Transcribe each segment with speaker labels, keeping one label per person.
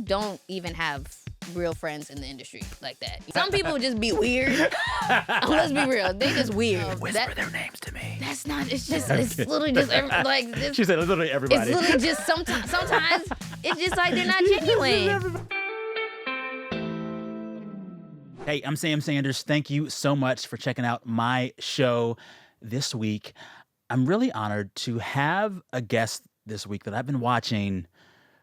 Speaker 1: don't even have real friends in the industry like that. Some people just be weird. Let's be real. They just weird.
Speaker 2: Whisper their names to me.
Speaker 1: That's not, it's literally just,
Speaker 2: She said literally everybody.
Speaker 1: It's literally just sometimes it's just like they're not genuine.
Speaker 2: Hey, I'm Sam Sanders. Thank you so much for checking out my show this week. I'm really honored to have a guest this week that I've been watching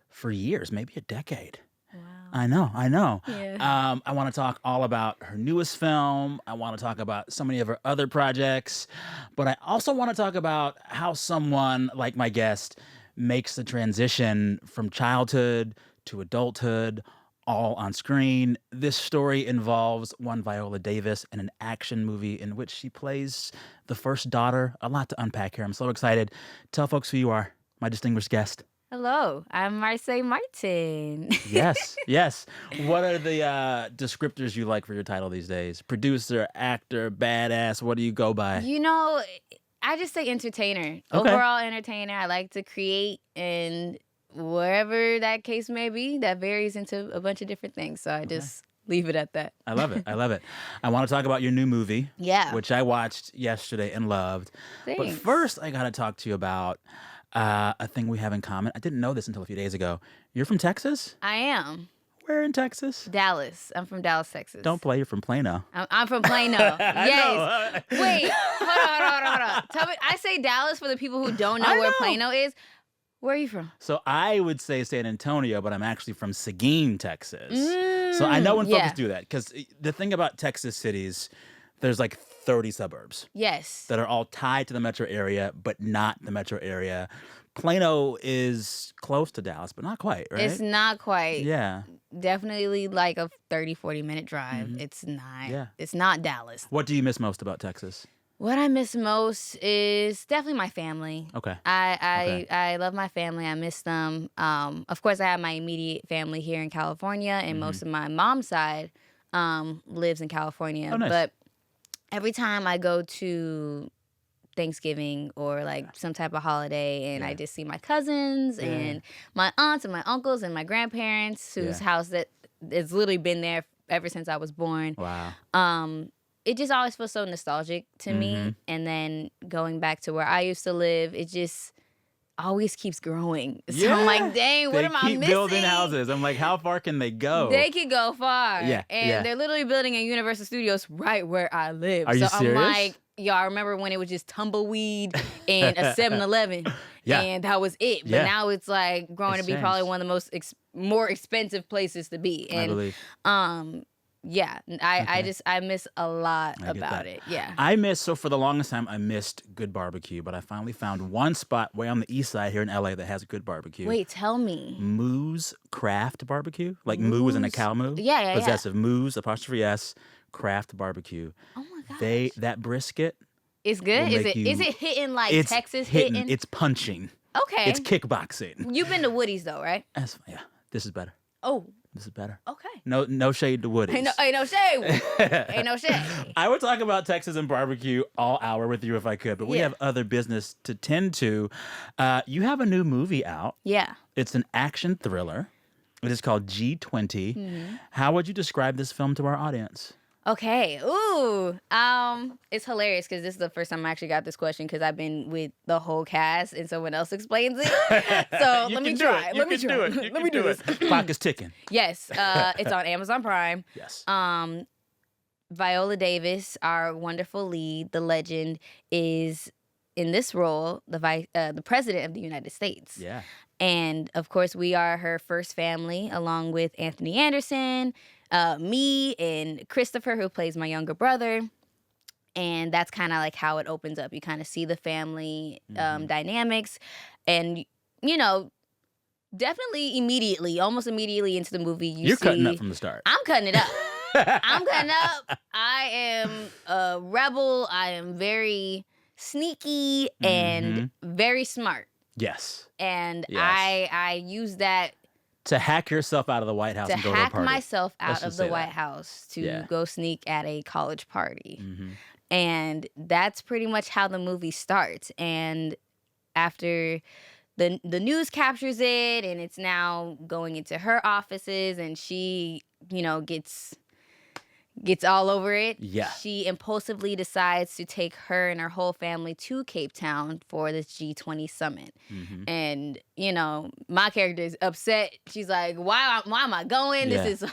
Speaker 2: for years, maybe a decade.
Speaker 1: Wow.
Speaker 2: I know.
Speaker 1: Yeah.
Speaker 2: I want to talk all about her newest film. I want to talk about so many of her other projects. But I also want to talk about how someone like my guest makes the transition from childhood to adulthood all on screen. This story involves one Viola Davis in an action movie in which she plays the first daughter. A lot to unpack here. I'm so excited. Tell folks who you are, my distinguished guest.
Speaker 1: Hello, I'm Marsai Martin.
Speaker 2: Yes. What are the descriptors you like for your title these days? Producer, actor, badass, what do you go by?
Speaker 1: You know, I just say entertainer.
Speaker 2: Okay.
Speaker 1: Overall entertainer. I like to create, and wherever that case may be, that varies into a bunch of different things. So I just leave it at that.
Speaker 2: I love it. I want to talk about your new movie, which I watched yesterday and loved.
Speaker 1: Thanks.
Speaker 2: But first, I got to talk to you about a thing we have in common. I didn't know this until a few days ago. You're from Texas?
Speaker 1: I am.
Speaker 2: Where in Texas?
Speaker 1: Dallas. I'm from Dallas, Texas.
Speaker 2: Don't play. You're from Plano.
Speaker 1: I'm from Plano. Yes. Wait. Hold on. Tell me. I say Dallas for the people who don't know where Plano is. Where are you from?
Speaker 2: So I would say San Antonio, but I'm actually from Seguin, Texas. So I know when folks do that, because the thing about Texas cities, there's like 30 suburbs.
Speaker 1: Yes.
Speaker 2: That are all tied to the metro area, but not the metro area. Plano is close to Dallas, but not quite, right?
Speaker 1: It's not quite.
Speaker 2: Yeah.
Speaker 1: Definitely like a 30, 40-minute drive.
Speaker 2: Mm-hmm.
Speaker 1: It's not.
Speaker 2: Yeah.
Speaker 1: It's not Dallas.
Speaker 2: What do you miss most about Texas?
Speaker 1: What I miss most is definitely my family.
Speaker 2: Okay.
Speaker 1: I love my family. I miss them. Of course, I have my immediate family here in California, and most of my mom's side lives in California.
Speaker 2: Oh, nice.
Speaker 1: But every time I go to Thanksgiving or like some type of holiday, and I just see my cousins and my aunts and my uncles and my grandparents, whose house that has literally been there ever since I was born.
Speaker 2: Wow.
Speaker 1: It just always feels so nostalgic to me. And then going back to where I used to live, it just always keeps growing. So I'm like, dang, what am I missing?
Speaker 2: They keep building houses. I'm like, how far can they go?
Speaker 1: They can go far.
Speaker 2: Yeah.
Speaker 1: And they're literally building a Universal Studios right where I live.
Speaker 2: Are you serious?
Speaker 1: I'm like, y'all remember when it was just tumbleweed and a 7-Eleven? And that was it. But now it's like growing to be probably one of the most more expensive places to be. And,
Speaker 2: I believe.
Speaker 1: I miss a lot about it. Yeah.
Speaker 2: So for the longest time, I missed good barbecue, but I finally found one spot way on the east side here in LA that has good barbecue.
Speaker 1: Wait, tell me.
Speaker 2: Moo's Craft Barbecue. Like moo is in a cow moo.
Speaker 1: Yeah.
Speaker 2: Possessive. Moo's, apostrophe S, Craft Barbecue.
Speaker 1: Oh my gosh.
Speaker 2: That brisket.
Speaker 1: It's good? Is it hitting like Texas hitting?
Speaker 2: It's punching.
Speaker 1: Okay.
Speaker 2: It's kickboxing.
Speaker 1: You've been to Woody's though, right?
Speaker 2: This is better.
Speaker 1: Oh.
Speaker 2: This is better.
Speaker 1: Okay.
Speaker 2: No shade to Woody's.
Speaker 1: Ain't no shade. Ain't no shade.
Speaker 2: I would talk about Texas and barbecue all hour with you if I could, but we have other business to tend to. You have a new movie out.
Speaker 1: Yeah.
Speaker 2: It's an action thriller. It is called G20. Mm-hmm. How would you describe this film to our audience?
Speaker 1: Okay. Ooh. It's hilarious because this is the first time I actually got this question because I've been with the whole cast and someone else explains it. So let me try. Let me do this.
Speaker 2: Clock is ticking.
Speaker 1: Yes. It's on Amazon Prime.
Speaker 2: Yes.
Speaker 1: Viola Davis, our wonderful lead, the legend, is in this role the president of the United States.
Speaker 2: Yeah.
Speaker 1: And of course, we are her first family, along with Anthony Anderson, me, and Christopher, who plays my younger brother. And that's kind of like how it opens up. You kind of see the family dynamics. And, you know, definitely almost immediately into the movie, you're
Speaker 2: cutting up from the start.
Speaker 1: I'm cutting it up. I am a rebel. I am very sneaky and very smart.
Speaker 2: Yes.
Speaker 1: And I use that
Speaker 2: to hack yourself out of the White House and go to a party.
Speaker 1: To hack myself out of the White House to go sneak at a college party. And that's pretty much how the movie starts. And after the news captures it, and it's now going into her offices, and she, gets all over it.
Speaker 2: Yeah.
Speaker 1: She impulsively decides to take her and her whole family to Cape Town for this G20 summit.
Speaker 2: Mm-hmm.
Speaker 1: And, my character is upset. She's like, why am I going?
Speaker 2: Yeah.
Speaker 1: This is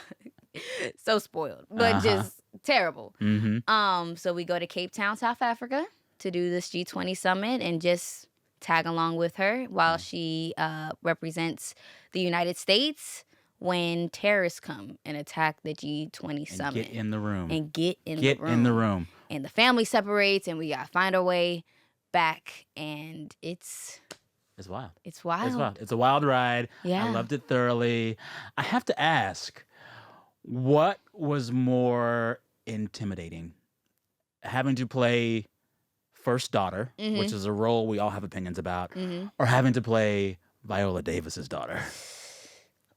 Speaker 1: so spoiled, but just terrible.
Speaker 2: Mm-hmm.
Speaker 1: So we go to Cape Town, South Africa to do this G20 summit and just tag along with her while she represents the United States when terrorists come and attack the G20 summit.
Speaker 2: Get in the room.
Speaker 1: And get in
Speaker 2: the room.
Speaker 1: And the family separates, and we got to find our way back, and it's
Speaker 2: wild.
Speaker 1: It's wild.
Speaker 2: It's wild. It's a wild ride.
Speaker 1: Yeah.
Speaker 2: I loved it thoroughly. I have to ask, what was more intimidating? Having to play first daughter, which is a role we all have opinions about, or having to play Viola Davis's daughter?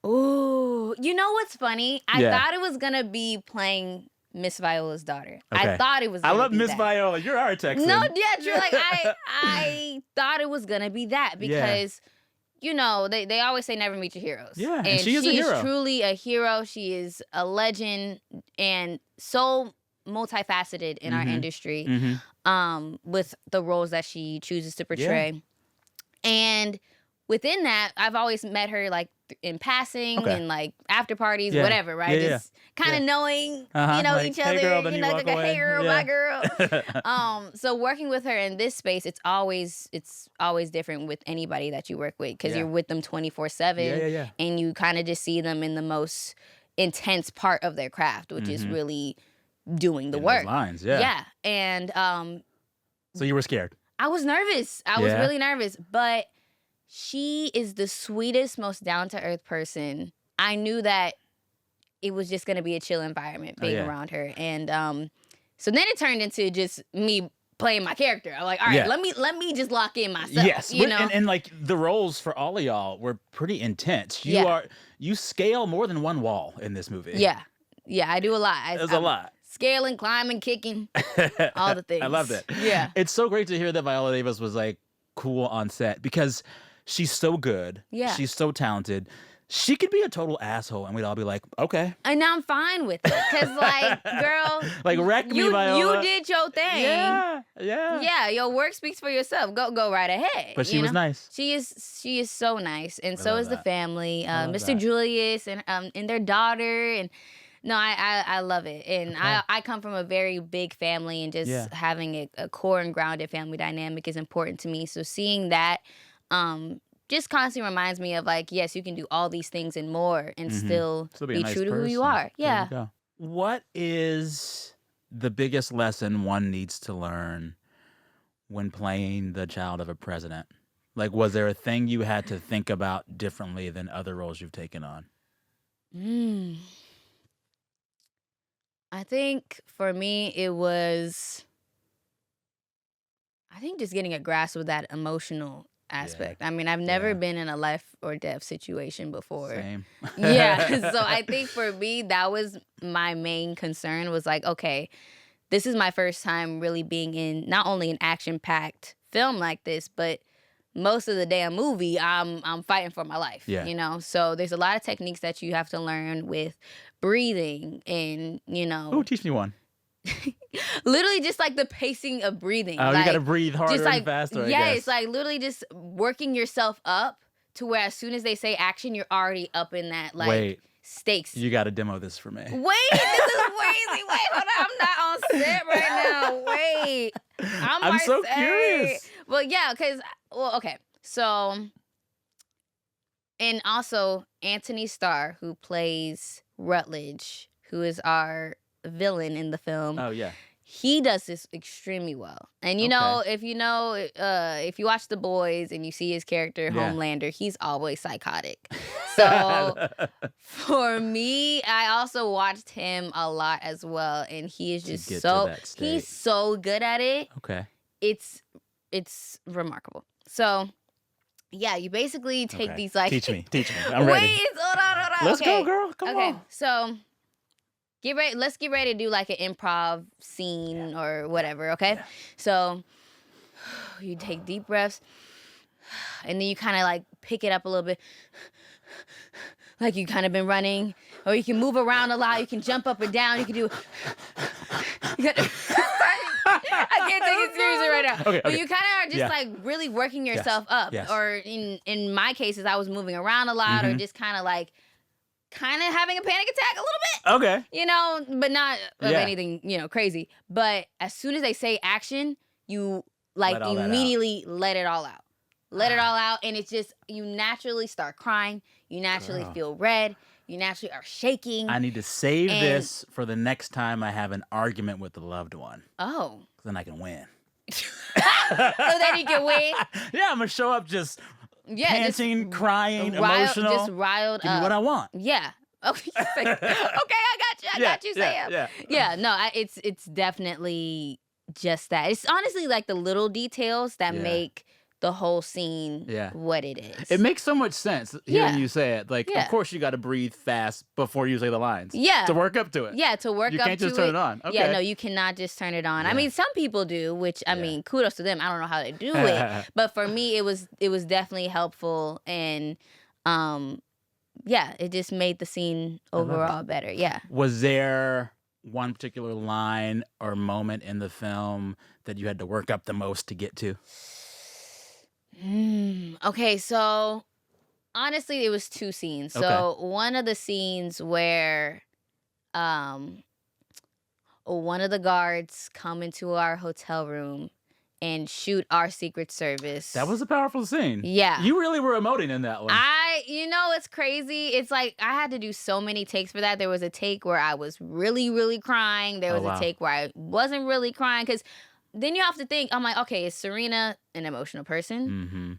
Speaker 1: Ooh, you know what's funny? I thought it was gonna be playing Miss Viola's daughter.
Speaker 2: Okay.
Speaker 1: I thought it was.
Speaker 2: I love Miss
Speaker 1: that.
Speaker 2: Viola. You're our Texan.
Speaker 1: No, yeah, true. Like I thought it was gonna be that because, they always say never meet your heroes.
Speaker 2: Yeah,
Speaker 1: and
Speaker 2: she is a hero.
Speaker 1: She is truly a hero. She is a legend and so multifaceted in our industry. With the roles that she chooses to portray, and within that, I've always met her like in passing and like after parties, whatever, right? Just kind of knowing,
Speaker 2: like,
Speaker 1: each
Speaker 2: hey
Speaker 1: other.
Speaker 2: girl, then you walk
Speaker 1: like
Speaker 2: away.
Speaker 1: Hey girl, bye girl. So working with her in this space, it's always different with anybody that you work with because you're with them 24/7, and you kind of just see them in the most intense part of their craft, which is really doing the work.
Speaker 2: Those lines,
Speaker 1: and
Speaker 2: so you were scared?
Speaker 1: I was nervous. I was really nervous, but she is the sweetest, most down-to-earth person. I knew that it was just going to be a chill environment being around her. And so then it turned into just me playing my character. I'm like, all right, let me just lock in myself.
Speaker 2: Yes, and like the roles for all of y'all were pretty intense. You scale more than one wall in this movie.
Speaker 1: Yeah, I do a lot.
Speaker 2: There's a lot.
Speaker 1: Scaling, climbing, kicking, all the things.
Speaker 2: I loved it.
Speaker 1: Yeah.
Speaker 2: It's so great to hear that Viola Davis was like cool on set because she's so good.
Speaker 1: Yeah.
Speaker 2: She's so talented. She could be a total asshole, and we'd all be like, okay.
Speaker 1: And I'm fine with it. Because, like, girl.
Speaker 2: Like, wreck me, Viola.
Speaker 1: You did your thing.
Speaker 2: Yeah.
Speaker 1: Yeah, your work speaks for yourself. Go right ahead.
Speaker 2: But she was nice.
Speaker 1: She is so nice. And so is the family. Mr.
Speaker 2: that.
Speaker 1: Julius and their daughter. And no, I love it. And I come from a very big family, and just having a core and grounded family dynamic is important to me. So seeing that just constantly reminds me of, like, yes, you can do all these things and more and still be
Speaker 2: nice
Speaker 1: true to who
Speaker 2: person.
Speaker 1: you are. Yeah.
Speaker 2: There you go. What is the biggest lesson one needs to learn when playing the child of a president? Like, was there a thing you had to think about differently than other roles you've taken on?
Speaker 1: I think for me, it was, just getting a grasp of that emotional aspect. I mean, I've never been in a life or death situation before.
Speaker 2: Same.
Speaker 1: So I think for me, that was my main concern, was like, okay, this is my first time really being in not only an action-packed film like this, but most of the damn movie, I'm fighting for my life. So there's a lot of techniques that you have to learn with breathing and,
Speaker 2: Ooh, teach me one.
Speaker 1: literally just like the pacing of breathing.
Speaker 2: Oh,
Speaker 1: like,
Speaker 2: you gotta breathe harder
Speaker 1: just, like,
Speaker 2: and faster, I
Speaker 1: yeah,
Speaker 2: guess.
Speaker 1: it's like literally just working yourself up to where as soon as they say action, you're already up in that, like,
Speaker 2: Wait.
Speaker 1: stakes.
Speaker 2: You gotta demo this for me.
Speaker 1: Wait, this is crazy. Wait, hold on. I'm not on set right now. Wait.
Speaker 2: I'm so curious.
Speaker 1: Well, yeah, because, okay. So, and also Anthony Starr, who plays Rutledge, who is our villain in the film.
Speaker 2: Oh, yeah.
Speaker 1: He does this extremely well. And if you watch The Boys and you see his character, Homelander, he's always psychotic. So for me, I also watched him a lot as well. And he is just he's so good at it.
Speaker 2: Okay.
Speaker 1: It's remarkable. So yeah, you basically take these, like,
Speaker 2: Teach me. I'm ready.
Speaker 1: Wait, hold on.
Speaker 2: Let's go, girl. Come on.
Speaker 1: So let's get ready to do like an improv scene or whatever, okay?
Speaker 2: Yeah.
Speaker 1: So you take deep breaths. and then you kind of like pick it up a little bit, like you kind of been running, or you can move around a lot. You can jump up and down. You can do. You got, I can't take it seriously right now.
Speaker 2: Okay,
Speaker 1: But
Speaker 2: okay.
Speaker 1: you kind of are just
Speaker 2: Yeah.
Speaker 1: like really working yourself up.
Speaker 2: Yes.
Speaker 1: Or in my cases, I was moving around a lot, or just kind of having a panic attack a little bit.
Speaker 2: Okay.
Speaker 1: You know, but not of
Speaker 2: Yeah.
Speaker 1: anything, crazy. But as soon as they say action, you like
Speaker 2: Let all that out.
Speaker 1: immediately let it all out. Let it all out, and it's just you naturally start crying. You naturally
Speaker 2: Girl.
Speaker 1: feel red. You naturally are shaking.
Speaker 2: I need to save
Speaker 1: And-
Speaker 2: this for the next time I have an argument with a loved one.
Speaker 1: Oh.
Speaker 2: Then I can win.
Speaker 1: So then you can win.
Speaker 2: Yeah, I'm gonna show up just panting, crying, emotional.
Speaker 1: Just riled
Speaker 2: Give
Speaker 1: up.
Speaker 2: me what I want.
Speaker 1: Yeah. Okay. Okay, I got you. I got you, Sam.
Speaker 2: Yeah.
Speaker 1: Yeah. No, it's definitely just that. It's honestly like the little details that
Speaker 2: Yeah.
Speaker 1: make the whole scene what it is.
Speaker 2: It makes so much sense hearing
Speaker 1: Yeah.
Speaker 2: you say it. Like,
Speaker 1: Yeah.
Speaker 2: of course you got to breathe fast before you say the lines.
Speaker 1: Yeah.
Speaker 2: To work up to it.
Speaker 1: Yeah, to work
Speaker 2: You
Speaker 1: up
Speaker 2: can't
Speaker 1: to
Speaker 2: just turn
Speaker 1: it.
Speaker 2: it on. Okay.
Speaker 1: Yeah, no, you cannot just turn it on. I
Speaker 2: Yeah.
Speaker 1: mean, some people do, which I mean, kudos to them. I don't know how they do it, but for me, it was definitely helpful, and it just made the scene overall better. Yeah.
Speaker 2: Was there one particular line or moment in the film that you had to work up the most to get to?
Speaker 1: Okay, so honestly, it was two scenes. So one of the scenes where one of the guards come into our hotel room and shoot our Secret Service.
Speaker 2: That was a powerful scene.
Speaker 1: Yeah.
Speaker 2: You really were emoting in that one.
Speaker 1: It's crazy. It's like I had to do so many takes for that. There was a take where I was really, really crying. There was
Speaker 2: wow.
Speaker 1: a take where I wasn't really crying, because then you have to think, I'm like, okay, is Serena an emotional person?
Speaker 2: Mm-hmm.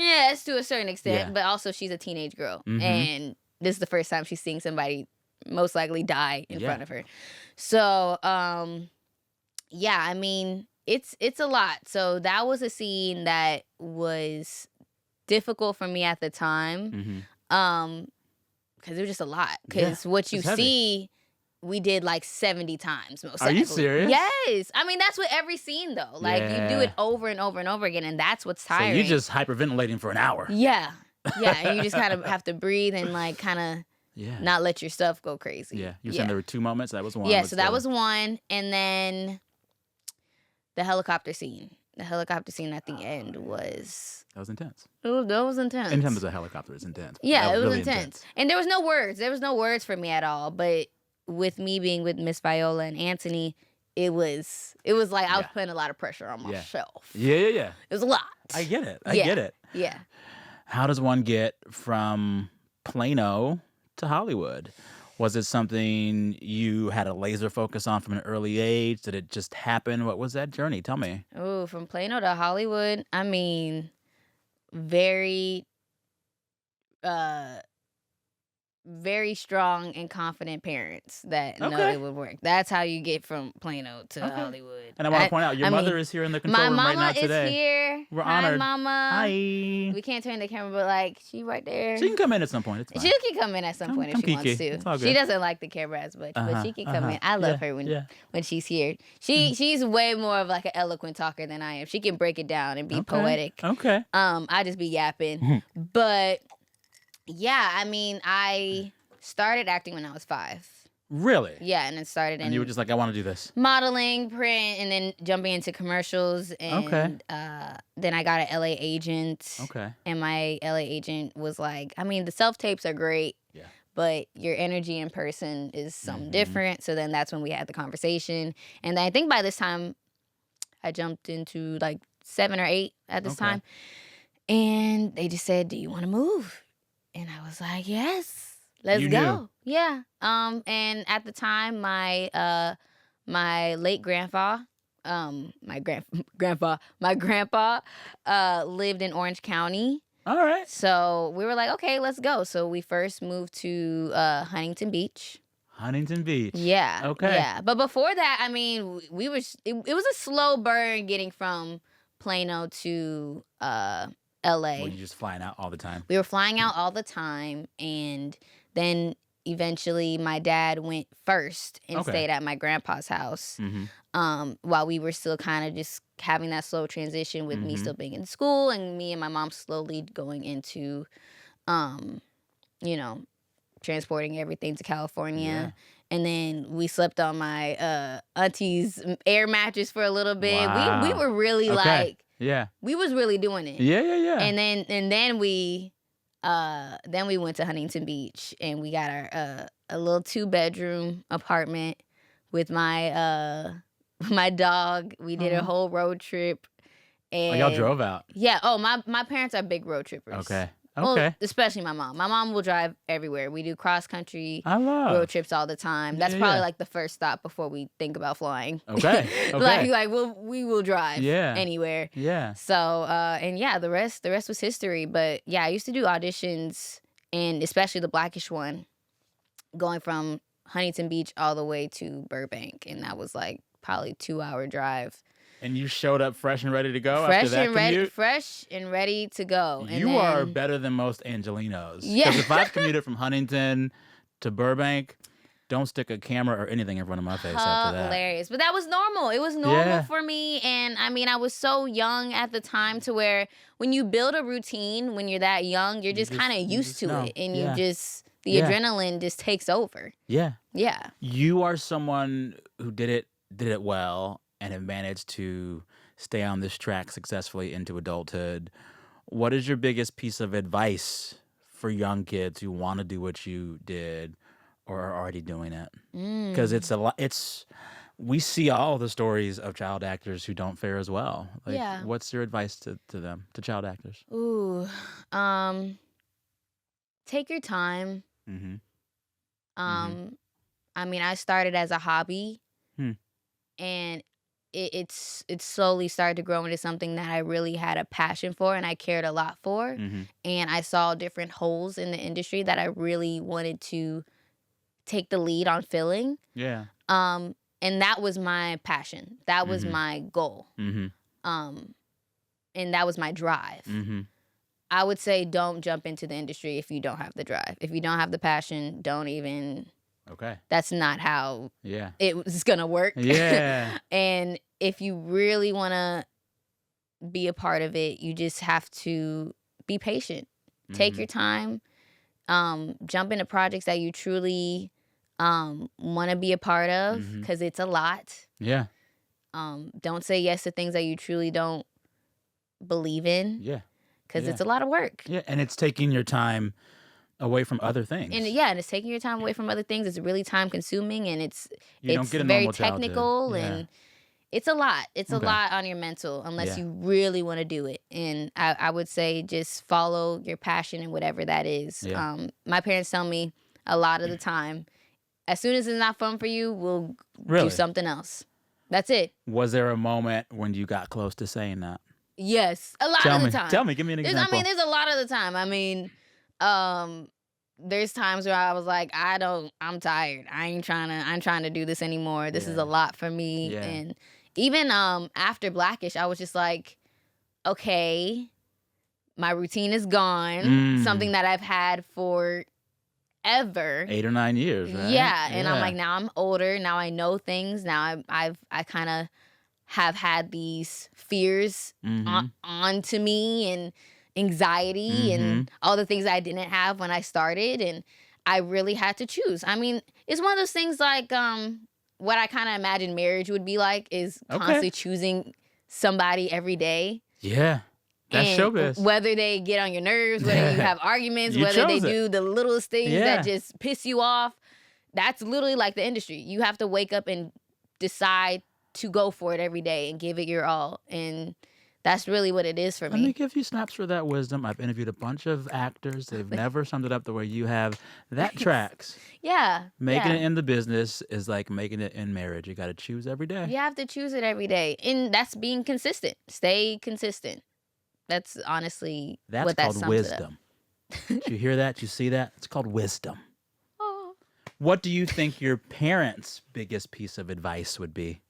Speaker 1: Yes, to a certain extent,
Speaker 2: Yeah.
Speaker 1: but also she's a teenage girl,
Speaker 2: Mhm.
Speaker 1: and this is the first time she's seeing somebody most likely die in front of her. So, I mean, it's a lot. So that was a scene that was difficult for me at the time, because it was just a lot. Because what you
Speaker 2: it's heavy.
Speaker 1: see, we did like 70 times most
Speaker 2: Are you
Speaker 1: likely.
Speaker 2: serious?
Speaker 1: Yes. I mean, that's with every scene though. Like you do it
Speaker 2: Yeah.
Speaker 1: over and over and over again, and that's what's
Speaker 2: So
Speaker 1: tiring.
Speaker 2: you just hyperventilating for an hour.
Speaker 1: Yeah. And you just kind of have to breathe and like kind of
Speaker 2: Yeah.
Speaker 1: not let your stuff go crazy.
Speaker 2: Yeah. You said there were two moments. That was one.
Speaker 1: Yeah,
Speaker 2: but
Speaker 1: so that
Speaker 2: still.
Speaker 1: was one. And then the helicopter scene. The helicopter scene at the end was...
Speaker 2: That was intense.
Speaker 1: That was intense.
Speaker 2: Anytime there's a helicopter, it's intense.
Speaker 1: Yeah,
Speaker 2: That
Speaker 1: it was
Speaker 2: really
Speaker 1: intense. And there was no words. There was no words for me at all. But with me being with Miss Viola and Anthony, it was like I was putting a lot of pressure on myself.
Speaker 2: Yeah.
Speaker 1: It was a lot.
Speaker 2: I get it. I get it.
Speaker 1: Yeah.
Speaker 2: How does one get from Plano to Hollywood? Was it something you had a laser focus on from an early age? Did it just happen? What was that journey? Tell me.
Speaker 1: Oh, from Plano to Hollywood, I mean, very strong and confident parents that know
Speaker 2: Okay.
Speaker 1: it would work. That's how you get from Plano to Hollywood.
Speaker 2: And I want to point out, your mother is here in the control
Speaker 1: My
Speaker 2: room right
Speaker 1: mama
Speaker 2: now today.
Speaker 1: is here.
Speaker 2: We're
Speaker 1: Hi,
Speaker 2: honored.
Speaker 1: Mama.
Speaker 2: Hi.
Speaker 1: We can't turn the camera, but like she right there.
Speaker 2: She can come in at some point. It's fine.
Speaker 1: She can come in at some point if
Speaker 2: come
Speaker 1: she wants
Speaker 2: Kiki.
Speaker 1: to.
Speaker 2: It's all
Speaker 1: She
Speaker 2: good.
Speaker 1: doesn't like the camera as much, but she can come in. I love her when she's here. She's way more of like an eloquent talker than I am. She can break it down and be poetic.
Speaker 2: Okay.
Speaker 1: I just be yapping. But yeah, I mean, I started acting when I was 5.
Speaker 2: Really?
Speaker 1: Yeah, and then started in
Speaker 2: And you were just like, I want to do this.
Speaker 1: modeling, print, and then jumping into commercials. And then I got an LA agent.
Speaker 2: Okay.
Speaker 1: And my LA agent was like, I mean, the self-tapes are great.
Speaker 2: Yeah.
Speaker 1: But your energy in person is something different. So then that's when we had the conversation. And then I think by this time, I jumped into like 7 or 8 at this time. And they just said, do you want to move? And I was like, yes, let's go.
Speaker 2: Knew.
Speaker 1: Yeah. And at the time, my late grandpa, my grandpa lived in Orange County.
Speaker 2: All right.
Speaker 1: So we were like, okay, let's go. So we first moved to Huntington Beach.
Speaker 2: Huntington Beach.
Speaker 1: Yeah.
Speaker 2: Okay.
Speaker 1: Yeah. But before that, I mean, it was a slow burn getting from Plano to LA.
Speaker 2: Were you just flying out all the time?
Speaker 1: We were flying out all the time, and then eventually my dad went first and
Speaker 2: Okay.
Speaker 1: stayed at my grandpa's house.
Speaker 2: Mm-hmm.
Speaker 1: While we were still kind of just having that slow transition with me
Speaker 2: Mm-hmm.
Speaker 1: still being in school and me and my mom slowly going into, um, you know, transporting everything to
Speaker 2: Yeah.
Speaker 1: California. And then we slept on my auntie's air mattress for a little bit. We
Speaker 2: Wow.
Speaker 1: were really
Speaker 2: Okay.
Speaker 1: like,
Speaker 2: Yeah.
Speaker 1: we was really doing it.
Speaker 2: Yeah. Yeah. Yeah.
Speaker 1: And then we went to Huntington Beach and we got our a little 2-bedroom apartment with my my dog. We did a
Speaker 2: Aw.
Speaker 1: whole road trip.
Speaker 2: Oh, y'all
Speaker 1: And
Speaker 2: drove out.
Speaker 1: yeah, oh my parents are big road trippers.
Speaker 2: Okay.
Speaker 1: Well,
Speaker 2: Okay.
Speaker 1: especially my mom. My mom will drive everywhere. We do cross country
Speaker 2: I
Speaker 1: road
Speaker 2: love.
Speaker 1: trips all the time. That's
Speaker 2: Yeah.
Speaker 1: probably
Speaker 2: Yeah.
Speaker 1: like the first stop before we think about flying.
Speaker 2: Okay. Okay.
Speaker 1: like we will drive
Speaker 2: Yeah.
Speaker 1: anywhere.
Speaker 2: Yeah.
Speaker 1: So and yeah, the rest was history. But yeah, I used to do auditions, and especially the Blackish one, going from Huntington Beach all the way to Burbank, and that was like probably 2-hour drive.
Speaker 2: And you showed up fresh and ready to go after that commute?
Speaker 1: Fresh and ready to go. And
Speaker 2: You are
Speaker 1: then,
Speaker 2: better than most Angelinos.
Speaker 1: Yeah.
Speaker 2: Because if I've commuted from Huntington to Burbank, don't stick a camera or anything in front of my face after that.
Speaker 1: hilarious. But that was normal. It was normal
Speaker 2: Yeah.
Speaker 1: for me. And I mean, I was so young at the time to where when you build a routine, when you're that young, you're just kind of
Speaker 2: you
Speaker 1: used
Speaker 2: just
Speaker 1: to
Speaker 2: know.
Speaker 1: it. And
Speaker 2: Yeah.
Speaker 1: the
Speaker 2: Yeah.
Speaker 1: adrenaline just takes over.
Speaker 2: Yeah.
Speaker 1: Yeah.
Speaker 2: You are someone who did it well and have managed to stay on this track successfully into adulthood. What is your biggest piece of advice for young kids who want to do what you did or are already doing it? Because it's a lot. We see all the stories of child actors who don't fare as well. Like,
Speaker 1: Yeah.
Speaker 2: what's your advice to them, to child actors?
Speaker 1: Ooh. Take your time.
Speaker 2: Mm-hmm.
Speaker 1: I mean, I started as a hobby,
Speaker 2: Hmm.
Speaker 1: and it's slowly started to grow into something that I really had a passion for and I cared a lot for.
Speaker 2: Mm-hmm.
Speaker 1: And I saw different holes in the industry that I really wanted to take the lead on filling.
Speaker 2: Yeah.
Speaker 1: And that was my passion. That was my goal.
Speaker 2: Mm-hmm.
Speaker 1: And that was my drive.
Speaker 2: Mm-hmm.
Speaker 1: I would say don't jump into the industry if you don't have the drive. If you don't have the passion, don't even.
Speaker 2: Okay.
Speaker 1: That's not how
Speaker 2: Yeah.
Speaker 1: it was gonna work.
Speaker 2: Yeah.
Speaker 1: And if you really want to be a part of it, you just have to be patient. Take your time. Jump into projects that you truly want to be a part of, because it's a lot.
Speaker 2: Yeah.
Speaker 1: Don't say yes to things that you truly don't believe in,
Speaker 2: Yeah.
Speaker 1: because
Speaker 2: Yeah.
Speaker 1: it's a lot of work.
Speaker 2: Yeah. And it's taking your time away from other things.
Speaker 1: And yeah, and it's taking your time away from other things. It's really time consuming, and it's
Speaker 2: don't get a
Speaker 1: very
Speaker 2: normal childhood.
Speaker 1: technical,
Speaker 2: Yeah.
Speaker 1: and it's a lot. It's
Speaker 2: Okay.
Speaker 1: a lot on your mental unless
Speaker 2: Yeah.
Speaker 1: you really want to do it. And I would say just follow your passion and whatever that is.
Speaker 2: Yeah.
Speaker 1: My parents tell me a lot of the time, as soon as it's not fun for you, we'll
Speaker 2: Really?
Speaker 1: do something else. That's it.
Speaker 2: Was there a moment when you got close to saying that?
Speaker 1: Yes, a lot
Speaker 2: Tell
Speaker 1: of
Speaker 2: me.
Speaker 1: the time.
Speaker 2: Tell me. Give me an example.
Speaker 1: There's a lot of the time. I mean, there's times where I was like, I'm tired. I'm trying to do this anymore. This is
Speaker 2: Yeah.
Speaker 1: a lot for me.
Speaker 2: Yeah.
Speaker 1: And even after Blackish, I was just like, okay, my routine is gone. Something that I've had forever.
Speaker 2: 8 or 9 years, right?
Speaker 1: Yeah. And I'm like, now I'm older. Now I know things. Now I kind of have had these fears onto me, and anxiety and all the things I didn't have when I started, and I really had to choose. I mean, it's one of those things like what I kind of imagine marriage would be like is constantly choosing somebody every day.
Speaker 2: Yeah. That's
Speaker 1: And
Speaker 2: showbiz.
Speaker 1: whether they get on your nerves, whether you have arguments,
Speaker 2: You
Speaker 1: whether they
Speaker 2: chose it.
Speaker 1: do the littlest things
Speaker 2: Yeah.
Speaker 1: that just piss you off, that's literally like the industry. You have to wake up and decide to go for it every day and give it your all. And that's really what it is for
Speaker 2: Let me
Speaker 1: me.
Speaker 2: give you snaps for that wisdom. I've interviewed a bunch of actors. They've never summed it up the way you have. That tracks.
Speaker 1: Yeah.
Speaker 2: Making
Speaker 1: yeah.
Speaker 2: it in the business is like making it in marriage. You got to choose every day.
Speaker 1: You have to choose it every day. And that's being consistent. Stay consistent. That's honestly
Speaker 2: That's
Speaker 1: what that
Speaker 2: called
Speaker 1: sums
Speaker 2: wisdom. Did you hear that? You see that? It's called wisdom.
Speaker 1: it up. Oh.
Speaker 2: What do you think your parents' biggest piece of advice would be?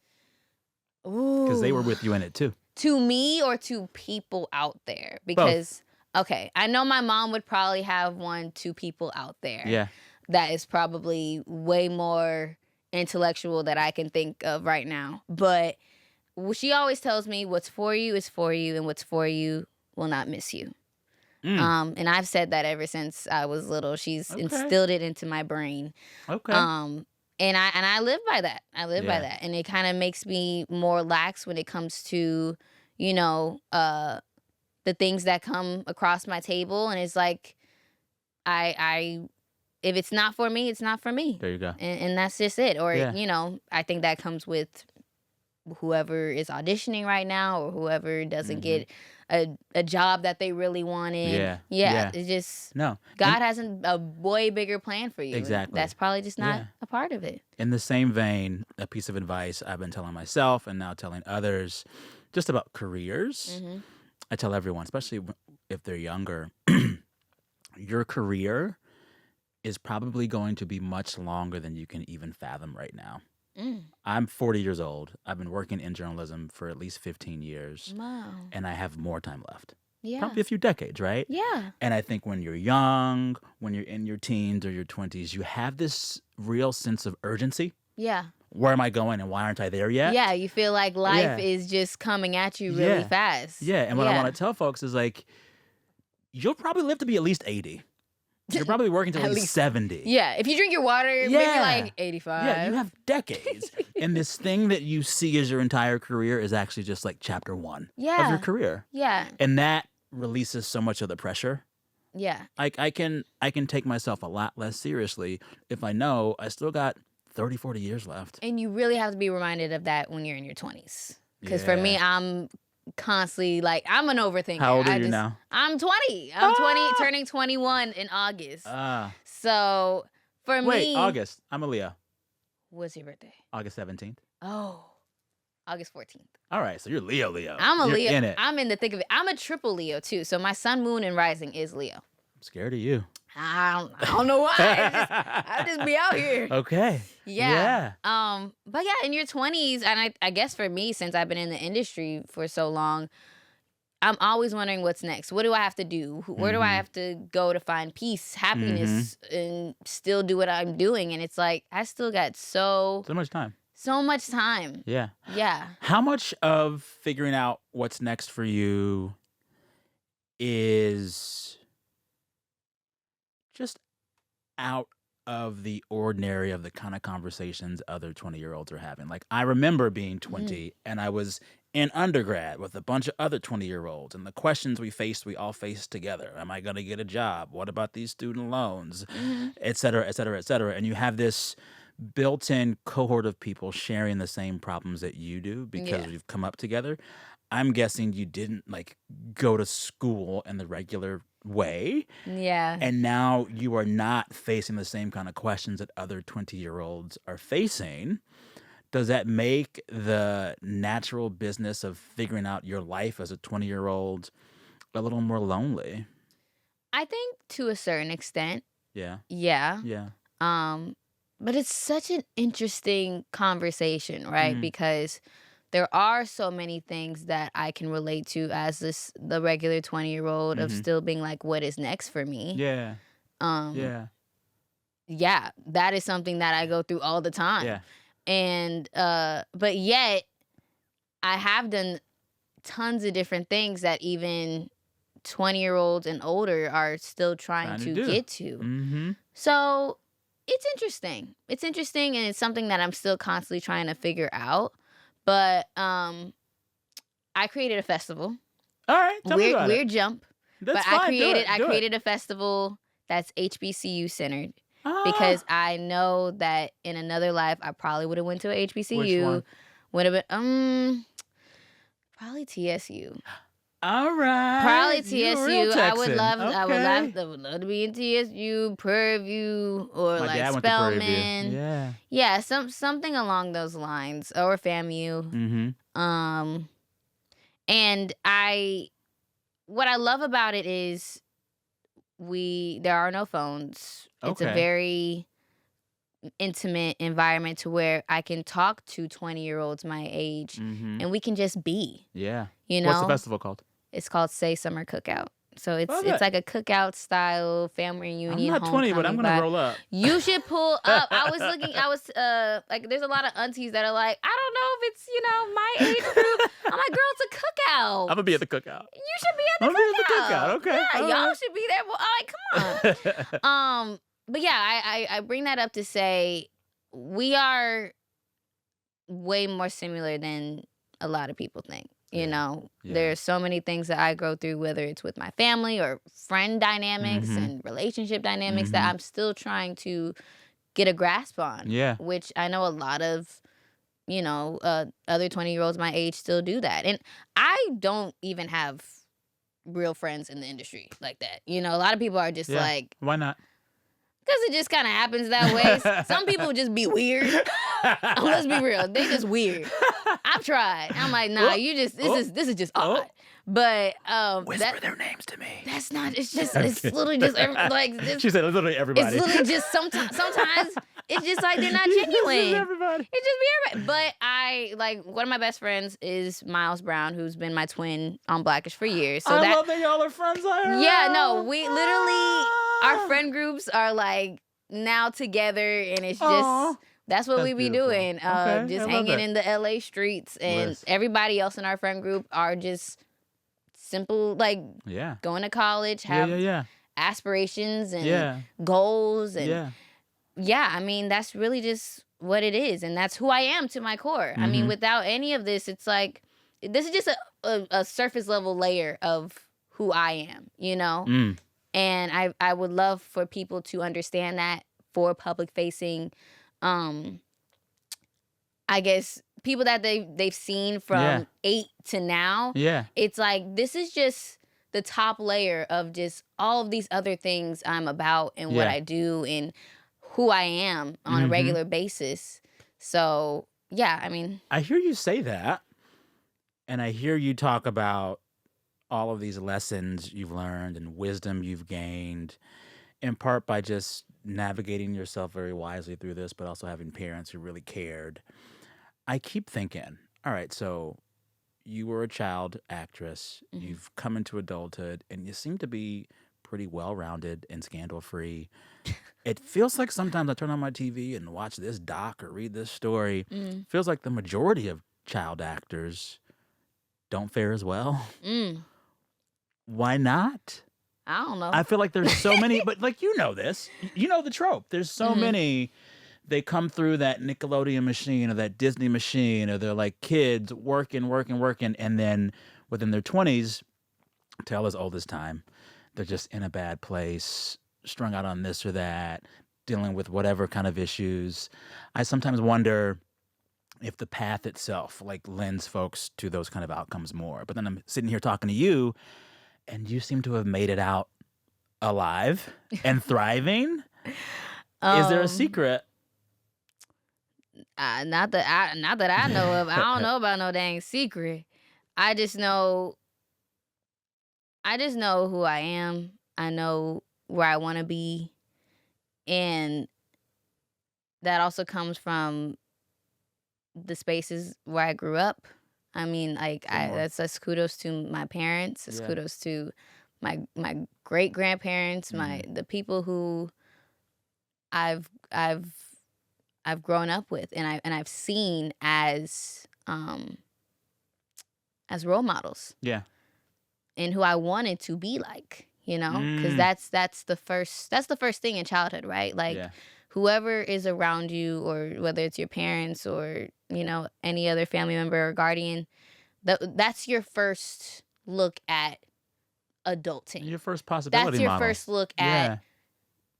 Speaker 2: Because they were
Speaker 1: Ooh.
Speaker 2: with you in it too.
Speaker 1: To me or to people out there? Because, okay, I know my mom would probably have one to people out there.
Speaker 2: Yeah.
Speaker 1: that is probably way more intellectual that I can think of right now. But she always tells me what's for you is for you, and what's for you will not miss you. And I've said that ever since I was little. She's
Speaker 2: Okay.
Speaker 1: instilled it into my brain.
Speaker 2: Okay.
Speaker 1: And I live by that. I live by
Speaker 2: Yeah.
Speaker 1: that. And it kind of makes me more lax when it comes to, the things that come across my table. And it's like, I if it's not for me, it's not for me.
Speaker 2: There you go.
Speaker 1: And that's just it. Or,
Speaker 2: Yeah.
Speaker 1: I think that comes with whoever is auditioning right now, or whoever doesn't get a job that they really wanted.
Speaker 2: Yeah.
Speaker 1: Yeah.
Speaker 2: Yeah.
Speaker 1: It's just,
Speaker 2: No.
Speaker 1: God has a way bigger plan for you. and
Speaker 2: Exactly.
Speaker 1: That's probably just not
Speaker 2: Yeah.
Speaker 1: a part of it.
Speaker 2: In the same vein, a piece of advice I've been telling myself and now telling others just about careers.
Speaker 1: Mm-hmm.
Speaker 2: I tell everyone, especially if they're younger, your career is probably going to be much longer than you can even fathom right now. I'm 40 years old. I've been working in journalism for at least 15 years,
Speaker 1: Wow.
Speaker 2: and I have more time left.
Speaker 1: Yeah.
Speaker 2: Probably a few decades, right?
Speaker 1: Yeah.
Speaker 2: And I think when you're young, when you're in your teens or your 20s, you have this real sense of urgency.
Speaker 1: Yeah.
Speaker 2: Where am I going and why aren't I there yet?
Speaker 1: Yeah. You feel like life
Speaker 2: Yeah.
Speaker 1: is just coming at you really
Speaker 2: Yeah.
Speaker 1: fast.
Speaker 2: Yeah. And what I want to tell folks is like, you'll probably live to be at least 80. You're probably working till at least 70.
Speaker 1: Yeah. If you drink your water, maybe like 85.
Speaker 2: Yeah, you have decades. And this thing that you see as your entire career is actually just like chapter one of your career.
Speaker 1: Yeah.
Speaker 2: And that releases so much of the pressure.
Speaker 1: Yeah.
Speaker 2: I can take myself a lot less seriously if I know I still got 30, 40 years left.
Speaker 1: And you really have to be reminded of that when you're in your 20s. Because for me, I'm constantly like, I'm an overthinker.
Speaker 2: How old are you now?
Speaker 1: I'm 20. I'm 20, turning 21 in August. So for me.
Speaker 2: Wait, August. I'm a Leo.
Speaker 1: What's your birthday?
Speaker 2: August 17th.
Speaker 1: Oh, August 14th.
Speaker 2: All right, so you're Leo.
Speaker 1: I'm a
Speaker 2: You're
Speaker 1: Leo.
Speaker 2: in it.
Speaker 1: I'm in the thick of it. I'm a triple Leo too. So my sun, moon, and rising is Leo.
Speaker 2: I'm scared of you.
Speaker 1: I don't know why. I just be out here.
Speaker 2: Okay.
Speaker 1: Yeah. But yeah, in your 20s, and I guess for me, since I've been in the industry for so long, I'm always wondering what's next. What do I have to do? Where do I have to go to find peace, happiness, and still do what I'm doing? And it's like, I still got so
Speaker 2: much time.
Speaker 1: So much time.
Speaker 2: Yeah.
Speaker 1: Yeah.
Speaker 2: How much of figuring out what's next for you is just out of the ordinary of the kind of conversations other 20-year-olds are having? Like, I remember being 20 and I was in undergrad with a bunch of other 20-year-olds, and the questions we all faced together. Am I going to get a job? What about these student loans? Et cetera, et cetera, et cetera. And you have this built-in cohort of people sharing the same problems that you do because we've come up together. I'm guessing you didn't like go to school in the regular way.
Speaker 1: Yeah.
Speaker 2: And now you are not facing the same kind of questions that other 20-year-olds are facing. Does that make the natural business of figuring out your life as a 20-year-old a little more lonely?
Speaker 1: I think to a certain extent.
Speaker 2: Yeah.
Speaker 1: Yeah.
Speaker 2: Yeah.
Speaker 1: But it's such an interesting conversation, right? Because there are so many things that I can relate to as the regular 20-year-old of still being like, what is next for me?
Speaker 2: Yeah.
Speaker 1: Yeah, that is something that I go through all the time.
Speaker 2: Yeah.
Speaker 1: And but yet I have done tons of different things that even 20-year-olds and older are still trying to get to. So it's interesting. It's interesting, and it's something that I'm still constantly trying to figure out. But I created a festival.
Speaker 2: All right, tell me about
Speaker 1: weird
Speaker 2: it.
Speaker 1: jump.
Speaker 2: That's
Speaker 1: but
Speaker 2: fine.
Speaker 1: I created a festival that's HBCU centered because I know that in another life I probably would have went to a HBCU.
Speaker 2: Which one?
Speaker 1: Would have been probably TSU.
Speaker 2: All right.
Speaker 1: Probably
Speaker 2: You're a real
Speaker 1: TSU. I would
Speaker 2: Texan.
Speaker 1: love
Speaker 2: Okay.
Speaker 1: to be in TSU, Prairie View, or
Speaker 2: My
Speaker 1: like
Speaker 2: dad went to Prairie View.
Speaker 1: Spelman.
Speaker 2: Yeah.
Speaker 1: Yeah, something along those lines, or FAMU. And what I love about it is there are no phones. It's a
Speaker 2: Okay.
Speaker 1: very intimate environment to where I can talk to 20-year-olds my age and we can just be.
Speaker 2: Yeah.
Speaker 1: You know?
Speaker 2: What's the festival called?
Speaker 1: It's called Say Summer Cookout. So it's
Speaker 2: Love
Speaker 1: it's
Speaker 2: it.
Speaker 1: like a cookout style family
Speaker 2: I'm
Speaker 1: reunion,
Speaker 2: not 20, but I'm
Speaker 1: homecoming
Speaker 2: gonna
Speaker 1: vibe.
Speaker 2: roll up.
Speaker 1: You should pull up. I was like, there's a lot of aunties that are like, I don't know if it's my age group. I'm like, girl, it's a
Speaker 2: I'm
Speaker 1: cookout.
Speaker 2: gonna be at the cookout.
Speaker 1: You should be
Speaker 2: I'm
Speaker 1: at
Speaker 2: gonna be at
Speaker 1: the
Speaker 2: the
Speaker 1: cookout.
Speaker 2: cookout. Okay.
Speaker 1: Yeah,
Speaker 2: All
Speaker 1: y'all
Speaker 2: right.
Speaker 1: should be there. Well, come on. But yeah, I bring that up to say we are way more similar than a lot of people think.
Speaker 2: Yeah.
Speaker 1: There's so many things that I go through, whether it's with my family or friend dynamics
Speaker 2: Mhm.
Speaker 1: and relationship dynamics that
Speaker 2: Mhm.
Speaker 1: I'm still trying to get a grasp on.
Speaker 2: Yeah.
Speaker 1: Which I know a lot of, other 20-year-olds my age still do that. And I don't even have real friends in the industry like that. A lot of people are just
Speaker 2: Yeah.
Speaker 1: like,
Speaker 2: Why not?
Speaker 1: because it just kind of happens that way. Some people just be weird. Let's be real. They just weird. I've tried. I'm like, nah, this is just odd. But
Speaker 2: Whisper their names to me.
Speaker 1: that's not. It's just it's literally just like this.
Speaker 2: She said literally everybody.
Speaker 1: It's literally just sometimes it's just like they're not
Speaker 2: This is
Speaker 1: genuine.
Speaker 2: everybody.
Speaker 1: It just be everybody. But I like one of my best friends is Miles Brown, who's been my twin on Blackish for years. So
Speaker 2: I love that y'all are friends.
Speaker 1: yeah, no, we literally our friend groups are like now together, and it's just that's what
Speaker 2: That's
Speaker 1: we be
Speaker 2: beautiful.
Speaker 1: doing.
Speaker 2: Okay, I
Speaker 1: Just
Speaker 2: love
Speaker 1: hanging
Speaker 2: it.
Speaker 1: in the LA streets, and
Speaker 2: Listen.
Speaker 1: everybody else in our friend group are just simple, like
Speaker 2: Yeah.
Speaker 1: going to college,
Speaker 2: Yeah.
Speaker 1: have
Speaker 2: Yeah.
Speaker 1: aspirations and
Speaker 2: Yeah.
Speaker 1: goals, and
Speaker 2: Yeah.
Speaker 1: I mean that's really just what it is, and that's who I am to my core. I mean,
Speaker 2: Mhm.
Speaker 1: without any of this, it's like this is just a surface level layer of who I am,
Speaker 2: Mm.
Speaker 1: And I would love for people to understand that for public facing, I guess people that they've seen from
Speaker 2: Yeah.
Speaker 1: 8 to now.
Speaker 2: Yeah.
Speaker 1: It's like this is just the top layer of just all of these other things I'm about and what
Speaker 2: Yeah.
Speaker 1: I do and who I am on a
Speaker 2: Mhm.
Speaker 1: regular basis. So yeah, I mean,
Speaker 2: I hear you say that, and I hear you talk about all of these lessons you've learned and wisdom you've gained, in part by just navigating yourself very wisely through this, but also having parents who really cared. I keep thinking, all right, so you were a child actress,
Speaker 1: mhm.
Speaker 2: you've come into adulthood, and you seem to be pretty well rounded and scandal free. It feels like sometimes I turn on my TV and watch this doc or read this story.
Speaker 1: Mm,
Speaker 2: Feels like the majority of child actors don't fare as well.
Speaker 1: mm.
Speaker 2: Why not?
Speaker 1: I don't know.
Speaker 2: I feel like there's so many, but like you know this, you know the trope. There's so
Speaker 1: Mhm.
Speaker 2: many. They come through that Nickelodeon machine or that Disney machine, or they're like kids working, and then within their 20s, tell as old as time, they're just in a bad place, strung out on this or that, dealing with whatever kind of issues. I sometimes wonder if the path itself like lends folks to those kind of outcomes more. But then I'm sitting here talking to you, and you seem to have made it out alive and thriving. Is there a
Speaker 1: Um,
Speaker 2: secret?
Speaker 1: not that I know of. I don't know about no dang secret. I just know who I am. I know where I want to be, and that also comes from the spaces where I grew up. I mean, like
Speaker 2: Say more.
Speaker 1: that's kudos to my parents. It's
Speaker 2: Yeah.
Speaker 1: kudos to my great grandparents, the people who I've grown up with, and I've seen as role models,
Speaker 2: Yeah.
Speaker 1: and who I wanted to be like, because
Speaker 2: Mm.
Speaker 1: that's the first thing in childhood, right? Like
Speaker 2: Yeah.
Speaker 1: whoever is around you, or whether it's your parents or any other family member or guardian, that's your first look at adulting.
Speaker 2: Your first possibility
Speaker 1: That's your
Speaker 2: model.
Speaker 1: first look
Speaker 2: Yeah.
Speaker 1: at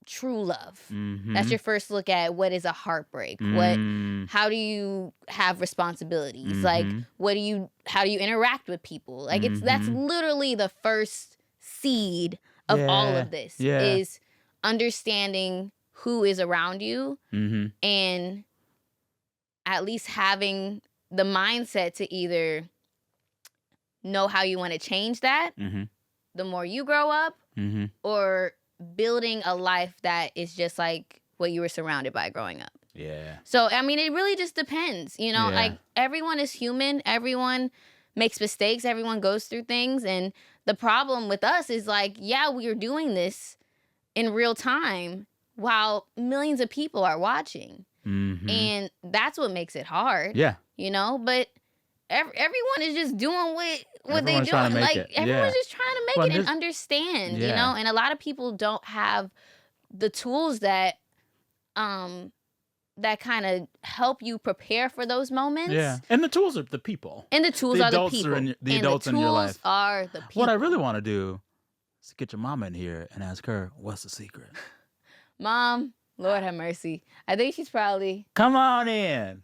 Speaker 1: true love.
Speaker 2: Mm-hmm.
Speaker 1: That's your first look at what is a heartbreak. How do you have responsibilities? Like
Speaker 2: Mhm.
Speaker 1: how do you interact with people? Like that's
Speaker 2: Mhm.
Speaker 1: literally the first seed of all
Speaker 2: Yeah.
Speaker 1: of this,
Speaker 2: Yeah.
Speaker 1: is understanding who is around you,
Speaker 2: Mm-hmm.
Speaker 1: and at least having the mindset to either know how you want to change that
Speaker 2: Mm-hmm.
Speaker 1: the more you grow up,
Speaker 2: Mm-hmm.
Speaker 1: or building a life that is just like what you were surrounded by growing up.
Speaker 2: Yeah.
Speaker 1: So, I mean, it really just depends,
Speaker 2: Yeah.
Speaker 1: like everyone is human. Everyone makes mistakes. Everyone goes through things. And the problem with us is like, yeah, we are doing this in real time while millions of people are watching.
Speaker 2: Mm-hmm.
Speaker 1: And that's what makes it hard.
Speaker 2: Yeah.
Speaker 1: You know, but everyone is just doing what they
Speaker 2: Everyone's trying to
Speaker 1: doing.
Speaker 2: make
Speaker 1: Like,
Speaker 2: it.
Speaker 1: everyone's
Speaker 2: Yeah.
Speaker 1: just trying to make
Speaker 2: Well,
Speaker 1: it and
Speaker 2: this-
Speaker 1: understand, you
Speaker 2: Yeah.
Speaker 1: know? And a lot of people don't have the tools that that kind of help you prepare for those moments.
Speaker 2: Yeah. And the tools are the people.
Speaker 1: And the tools
Speaker 2: The
Speaker 1: are the
Speaker 2: adults are
Speaker 1: people.
Speaker 2: in the
Speaker 1: and
Speaker 2: adults
Speaker 1: the
Speaker 2: in your
Speaker 1: tools
Speaker 2: life.
Speaker 1: are the people.
Speaker 2: What I really want to do is get your mama in here and ask her, what's the secret?
Speaker 1: Mom, Lord have mercy. I think she's probably...
Speaker 2: Come on in.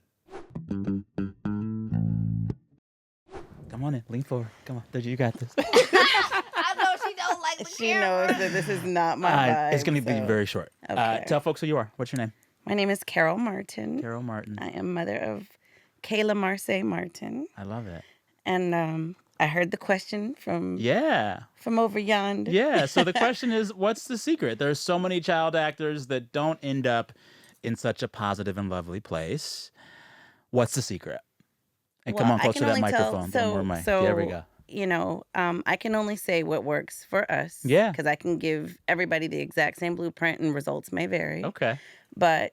Speaker 2: Come on in. Lean forward. Come on. You got this.
Speaker 1: I know she don't like the
Speaker 3: She
Speaker 1: camera.
Speaker 3: knows that this is not my vibe.
Speaker 2: It's going to be
Speaker 3: so-
Speaker 2: very short.
Speaker 3: Okay.
Speaker 2: Tell folks who you are. What's your name?
Speaker 3: My name is Carol Martin.
Speaker 2: Carol Martin.
Speaker 3: I am mother of Kayla Marsai Martin.
Speaker 2: I love it.
Speaker 3: And I heard the question from
Speaker 2: Yeah.
Speaker 3: over yonder.
Speaker 2: Yeah. So the question is, what's the secret? There's so many child actors that don't end up in such a positive and lovely place. What's the secret? And come
Speaker 3: Well,
Speaker 2: on
Speaker 3: I
Speaker 2: close
Speaker 3: can
Speaker 2: to that
Speaker 3: only tell-
Speaker 2: microphone.
Speaker 3: so-
Speaker 2: One more mic.
Speaker 3: so-
Speaker 2: There we go.
Speaker 3: You know, I can only say what works for us.
Speaker 2: Yeah.
Speaker 3: Because I can give everybody the exact same blueprint and results may vary.
Speaker 2: Okay.
Speaker 3: But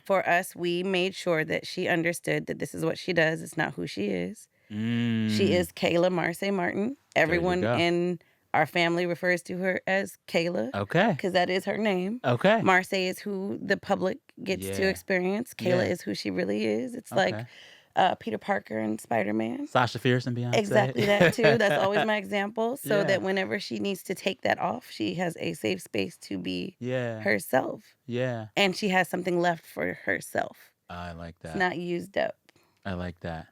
Speaker 3: for us, we made sure that she understood that this is what she does. It's not who she is. She is Kayla Marsai Martin. Everyone
Speaker 2: go.
Speaker 3: in our family refers to her as Kayla
Speaker 2: Okay.
Speaker 3: because that is her name.
Speaker 2: Okay.
Speaker 3: Marsai is who the public gets to
Speaker 2: Yeah.
Speaker 3: experience. Kayla
Speaker 2: Yeah.
Speaker 3: is who she really is. It's
Speaker 2: Okay.
Speaker 3: like Peter Parker and Spider-Man.
Speaker 2: Sasha Fierce and Beyonce.
Speaker 3: Exactly that too. That's always my example. So
Speaker 2: Yeah.
Speaker 3: that whenever she needs to take that off, she has a safe space to be
Speaker 2: Yeah.
Speaker 3: herself.
Speaker 2: Yeah.
Speaker 3: And she has something left for herself.
Speaker 2: I like that.
Speaker 3: It's not used up.
Speaker 2: I like that.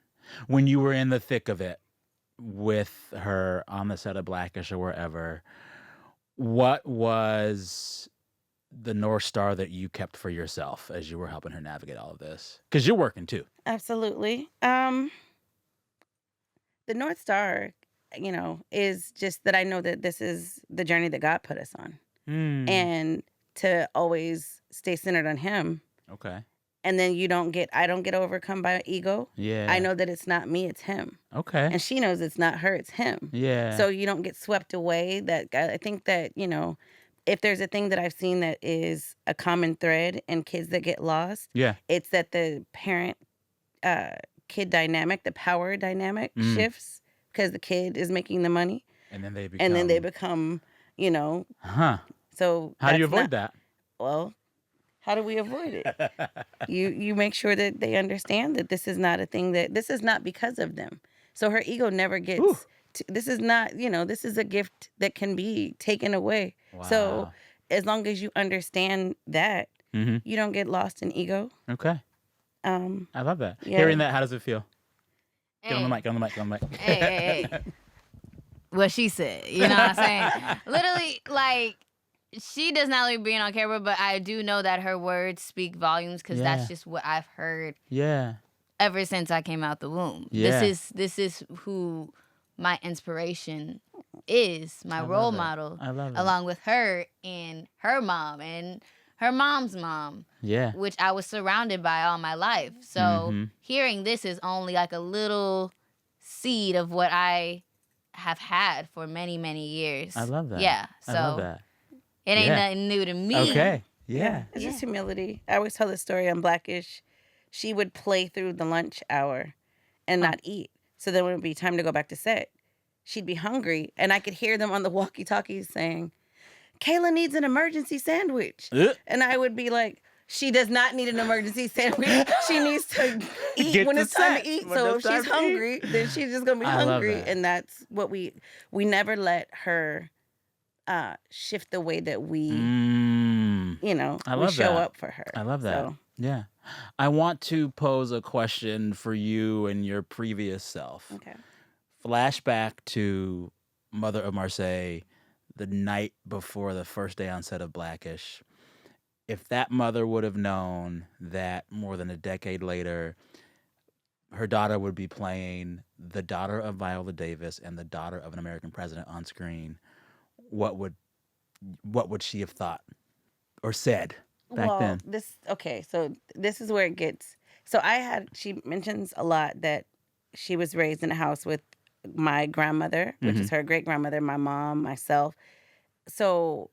Speaker 2: When you were in the thick of it with her on the set of Blackish or wherever, what was the North Star that you kept for yourself as you were helping her navigate all of this? Because you're working too.
Speaker 3: Absolutely. The North Star, you know, is just that I know that this is the journey that God put us on.
Speaker 2: Mm.
Speaker 3: And to always stay centered on him.
Speaker 2: Okay.
Speaker 3: And then I don't get overcome by ego.
Speaker 2: Yeah.
Speaker 3: I know that it's not me, it's him.
Speaker 2: Okay.
Speaker 3: And she knows it's not her, it's him.
Speaker 2: Yeah.
Speaker 3: So you don't get swept away. That I think that, you know, if there's a thing that I've seen that is a common thread in kids that get lost,
Speaker 2: yeah.
Speaker 3: it's that the parent kid dynamic, the power dynamic shifts because the kid is making the money.
Speaker 2: And then they become.
Speaker 3: And then they become, you know,
Speaker 2: Huh.
Speaker 3: so
Speaker 2: How do you
Speaker 3: that's
Speaker 2: avoid
Speaker 3: not-
Speaker 2: that?
Speaker 3: Well, how do we avoid it? You make sure that they understand that this is not a thing this is not because of them. So her ego never gets
Speaker 2: Ooh.
Speaker 3: this is not, you know, this is a gift that can be taken away. So
Speaker 2: Wow.
Speaker 3: as long as you understand that,
Speaker 2: Mm-hmm.
Speaker 3: you don't get lost in ego.
Speaker 2: Okay.
Speaker 3: Um
Speaker 2: I love that.
Speaker 3: Yeah.
Speaker 2: Hearing that, how does it feel? Get on the
Speaker 1: Hey.
Speaker 2: mic, get on the mic, get on the mic.
Speaker 1: Hey. What she said. You know what I'm saying? Literally, like, she does not like being on camera, but I do know that her words speak volumes because
Speaker 2: Yeah.
Speaker 1: that's just what I've heard
Speaker 2: Yeah.
Speaker 1: ever since I came out the womb.
Speaker 2: Yeah.
Speaker 1: This is who my inspiration is, my
Speaker 2: I love
Speaker 1: role
Speaker 2: it.
Speaker 1: model,
Speaker 2: I love it.
Speaker 1: along with her and her mom and her mom's mom,
Speaker 2: Yeah.
Speaker 1: which I was surrounded by all my life. So
Speaker 2: Mhm.
Speaker 1: hearing this is only like a little seed of what I have had for many, many years.
Speaker 2: I love that.
Speaker 1: Yeah. So
Speaker 2: I love that.
Speaker 1: it ain't
Speaker 2: Yeah.
Speaker 1: nothing new to me.
Speaker 2: Okay. Yeah.
Speaker 3: It's
Speaker 1: Yeah.
Speaker 3: just humility. I always tell the story on Blackish. She would play through the lunch hour and not eat. So then when it would be time to go back to set, she'd be hungry. And I could hear them on the walkie-talkies saying, Kayla needs an emergency sandwich. And I would be like, she does not need an emergency sandwich. She needs to eat
Speaker 2: Get
Speaker 3: when
Speaker 2: to
Speaker 3: it's time
Speaker 2: set.
Speaker 3: to eat.
Speaker 2: When
Speaker 3: So if
Speaker 2: it's time
Speaker 3: she's
Speaker 2: to eat.
Speaker 3: hungry, then she's just going to be
Speaker 2: I love
Speaker 3: hungry.
Speaker 2: that.
Speaker 3: And that's what we never let her shift the way that we, you know,
Speaker 2: I
Speaker 3: we
Speaker 2: love
Speaker 3: show
Speaker 2: that.
Speaker 3: up for her.
Speaker 2: I love that.
Speaker 3: So,
Speaker 2: Yeah. I want to pose a question for you and your previous self.
Speaker 3: okay.
Speaker 2: Flashback to Mother of Marseille, the night before the first day on set of Blackish. If that mother would have known that more than a decade later, her daughter would be playing the daughter of Viola Davis and the daughter of an American president on screen, what would she have thought or said back then?
Speaker 3: So this is where it gets. So she mentions a lot that she was raised in a house with my grandmother, which is her great grandmother, my mom, myself. So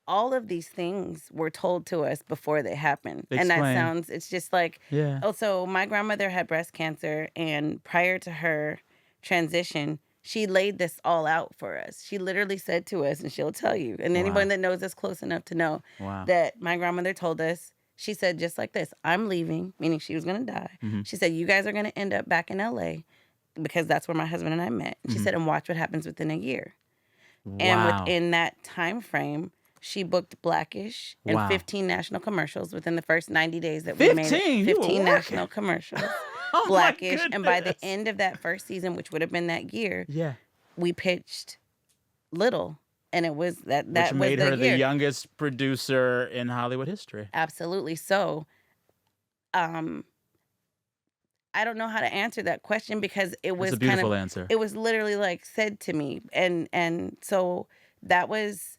Speaker 3: all of these things were told to us before they happened. And that
Speaker 2: Explain.
Speaker 3: it's just like,
Speaker 2: Yeah.
Speaker 3: oh, so my grandmother had breast cancer, and prior to her transition, she laid this all out for us. She literally said to us, and she'll tell you, and anyone that knows us close enough to know
Speaker 2: Wow.
Speaker 3: that my grandmother told us, she said just like this, I'm leaving, meaning she was going to die. She said, you guys are going to end up back in LA because that's where my husband and I met. She said, and watch what happens within a year. And
Speaker 2: Wow.
Speaker 3: within that time frame, she booked Blackish and 15 national commercials within the first 90 days that we made
Speaker 2: 15?
Speaker 3: it.
Speaker 2: You were
Speaker 3: 15
Speaker 2: working.
Speaker 3: national commercials.
Speaker 2: Oh, my
Speaker 3: Blackish. And by the
Speaker 2: goodness.
Speaker 3: end of that first season, which would have been that year,
Speaker 2: Yeah.
Speaker 3: we pitched Little. And it was that
Speaker 2: Which
Speaker 3: was
Speaker 2: made
Speaker 3: the
Speaker 2: her
Speaker 3: year.
Speaker 2: the youngest producer in Hollywood history.
Speaker 3: Absolutely. So, I don't know how to answer that question because it was
Speaker 2: It's a beautiful answer.
Speaker 3: it was literally like said to me, and so that was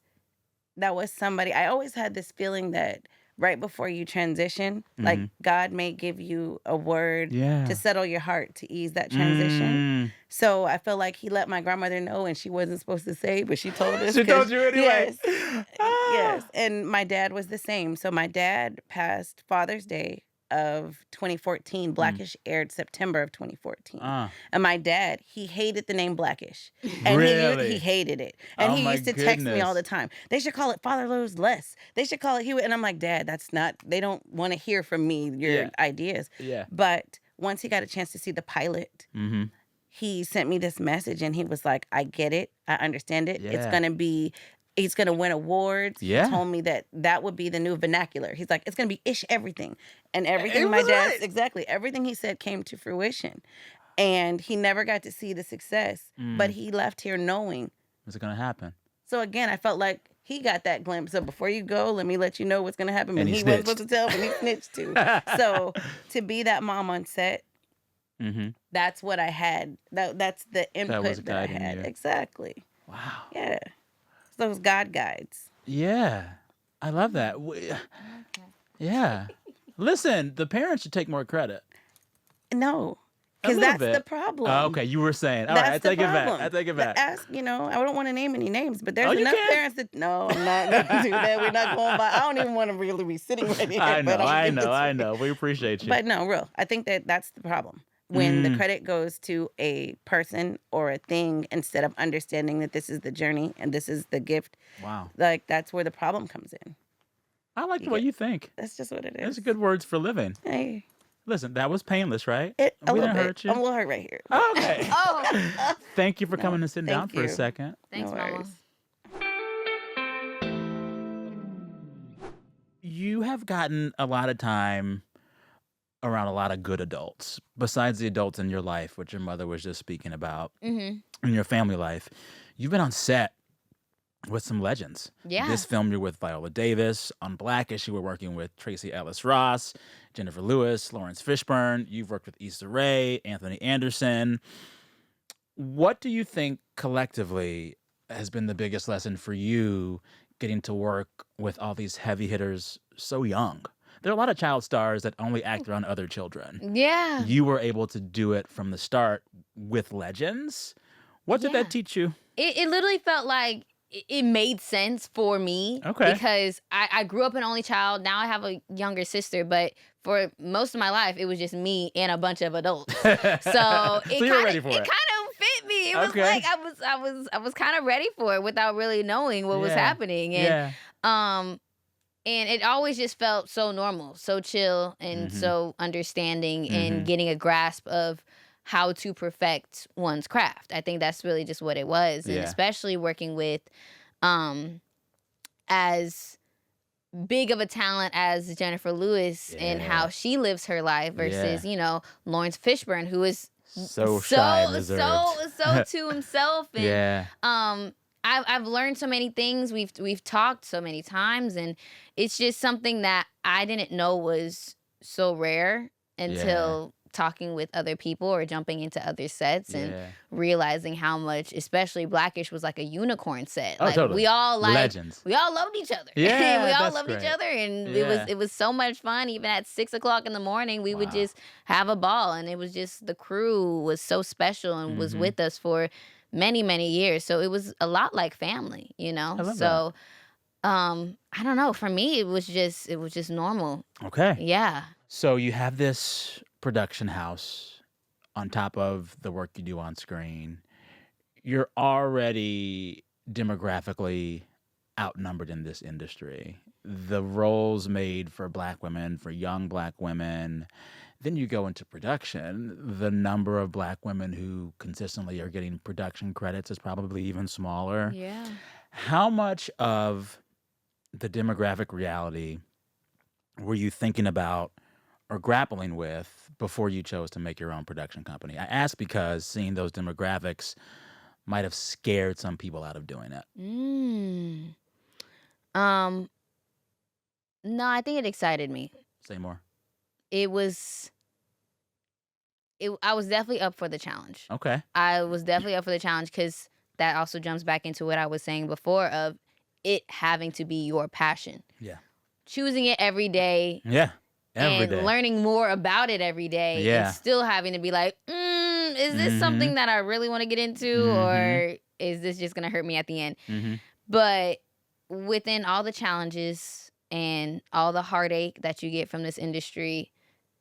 Speaker 3: somebody. I always had this feeling that right before you transition, like God may give you a word to settle your heart to ease that transition. So I feel like he let my grandmother know, and she wasn't supposed to say, but she told us.
Speaker 2: She told you anyway.
Speaker 3: Yes. Yes. And my dad was the same. So my dad passed Father's Day of 2014. Blackish aired September of 2014. And my dad, he hated the name Blackish. And
Speaker 2: Really?
Speaker 3: he hated it. And
Speaker 2: Oh,
Speaker 3: he
Speaker 2: my
Speaker 3: used to text me
Speaker 2: goodness.
Speaker 3: all the time. They should call it Father Lowe's Less. They should call it Hewitt. And I'm like, Dad, that's not, they don't want to hear from me your ideas.
Speaker 2: Yeah.
Speaker 3: But once he got a chance to see the pilot, he sent me this message, and he was like, I get it. I understand it. It's
Speaker 2: Yeah.
Speaker 3: going to be, he's going to win awards.
Speaker 2: Yeah.
Speaker 3: He told me that would be the new vernacular. He's like, it's going to be ish everything. And everything my
Speaker 2: was
Speaker 3: dad,
Speaker 2: right.
Speaker 3: exactly, everything he said came to fruition. And he never got to see the success, but he left here knowing.
Speaker 2: What's it going to happen?
Speaker 3: So again, I felt like he got that glimpse of before you go, let me let you know what's going to happen.
Speaker 2: And
Speaker 3: But
Speaker 2: he
Speaker 3: he wasn't
Speaker 2: snitched.
Speaker 3: supposed to tell, but he snitched too. So to be that mom on set, that's what I had. That's the input
Speaker 2: was
Speaker 3: that I
Speaker 2: guiding
Speaker 3: had.
Speaker 2: you.
Speaker 3: Exactly.
Speaker 2: Wow.
Speaker 3: Yeah. Those God guides.
Speaker 2: Yeah. I love that. Yeah. Listen, the parents should take more credit.
Speaker 3: No.
Speaker 2: A
Speaker 3: Because
Speaker 2: little
Speaker 3: that's
Speaker 2: bit.
Speaker 3: the problem.
Speaker 2: Oh, okay, you were saying. All right, I
Speaker 3: That's the
Speaker 2: take it back.
Speaker 3: problem.
Speaker 2: I take it back.
Speaker 3: Ask, I don't want to name any names, but there's
Speaker 2: Oh, you
Speaker 3: enough
Speaker 2: can.
Speaker 3: parents that, no, I'm not going to do that. We're not going by. I don't even want to really be sitting right here.
Speaker 2: I know,
Speaker 3: but
Speaker 2: I know. We appreciate you.
Speaker 3: But no, real. I think that's the problem. When the credit goes to a person or a thing instead of understanding that this is the journey and this is the gift.
Speaker 2: Wow.
Speaker 3: Like, that's where the problem comes in.
Speaker 2: I like the way you think.
Speaker 3: That's just what it is.
Speaker 2: That's good words for living.
Speaker 3: Hey.
Speaker 2: Listen, that was painless, right?
Speaker 3: A
Speaker 2: We
Speaker 3: little
Speaker 2: didn't
Speaker 3: bit.
Speaker 2: hurt you.
Speaker 3: I'm a little hurt right here.
Speaker 2: Okay.
Speaker 1: Oh,
Speaker 2: Thank you for coming and sitting down
Speaker 3: thank
Speaker 2: for a
Speaker 3: you.
Speaker 2: second.
Speaker 1: thanks,
Speaker 3: No
Speaker 1: Mama.
Speaker 3: worries.
Speaker 2: You have gotten a lot of time around a lot of good adults, besides the adults in your life, which your mother was just speaking about, in your family life. You've been on set with some legends.
Speaker 1: Yeah.
Speaker 2: This film, you're with Viola Davis. On Blackish, you were working with Tracy Ellis Ross, Jennifer Lewis, Lawrence Fishburne. You've worked with Issa Rae, Anthony Anderson. What do you think collectively has been the biggest lesson for you getting to work with all these heavy hitters so young? There are a lot of child stars that only act around other children.
Speaker 1: Yeah.
Speaker 2: You were able to do it from the start with legends. What did
Speaker 1: Yeah.
Speaker 2: that teach you?
Speaker 1: It literally felt like it made sense for me.
Speaker 2: Okay.
Speaker 1: Because I grew up an only child. Now I have a younger sister, but for most of my life, it was just me and a bunch of adults. So
Speaker 2: you were ready for it.
Speaker 1: It kind of fit me. It was
Speaker 2: Okay.
Speaker 1: like I was kind of ready for it without really knowing what was
Speaker 2: Yeah.
Speaker 1: happening. And and it always just felt so normal, so chill, and so understanding, and getting a grasp of how to perfect one's craft. I think that's really just what it was. And
Speaker 2: Yeah.
Speaker 1: especially working with as big of a talent as Jennifer Lewis and
Speaker 2: Yeah.
Speaker 1: how she lives her life versus, Lawrence Fishburne, who is
Speaker 2: So shy and reserved.
Speaker 1: so to himself. And
Speaker 2: Yeah.
Speaker 1: I've learned so many things. We've talked so many times, and it's just something that I didn't know was so rare until talking with other people or jumping into other sets and
Speaker 2: Yeah.
Speaker 1: realizing how much, especially Blackish was like a unicorn set.
Speaker 2: Oh,
Speaker 1: Like
Speaker 2: totally.
Speaker 1: we all
Speaker 2: Legends.
Speaker 1: we all loved each other.
Speaker 2: Yeah,
Speaker 1: we all
Speaker 2: that's
Speaker 1: loved each
Speaker 2: great.
Speaker 1: other, and
Speaker 2: Yeah.
Speaker 1: it was so much fun. Even at 6:00 in the morning, we would
Speaker 2: Wow.
Speaker 1: just have a ball, and it was just the crew was so special and was
Speaker 2: Mhm.
Speaker 1: with us for many, many years. So it was a lot like family, you know.
Speaker 2: I love
Speaker 1: So I don't know. For me, it was just normal.
Speaker 2: Okay.
Speaker 1: Yeah.
Speaker 2: So you have this production house on top of the work you do on screen. You're already demographically outnumbered in this industry. The roles made for Black women, for young Black women. Then you go into production. The number of Black women who consistently are getting production credits is probably even smaller.
Speaker 1: Yeah.
Speaker 2: How much of the demographic reality were you thinking about or grappling with before you chose to make your own production company? I ask because seeing those demographics might have scared some people out of doing it.
Speaker 1: Mm. Um. No, I think it excited me.
Speaker 2: Say more.
Speaker 1: It was. I was definitely up for the challenge.
Speaker 2: Okay.
Speaker 1: I was definitely up for the challenge because that also jumps back into what I was saying before of it having to be your passion.
Speaker 2: Yeah.
Speaker 1: Choosing it every day
Speaker 2: Yeah. Every
Speaker 1: and
Speaker 2: day.
Speaker 1: learning more about it every day
Speaker 2: Yeah.
Speaker 1: and still having to be like, is this
Speaker 2: Mhm.
Speaker 1: something that I really want to get into
Speaker 2: Mhm.
Speaker 1: or is this just going to hurt me at the end?
Speaker 2: Mm-hmm.
Speaker 1: But within all the challenges and all the heartache that you get from this industry,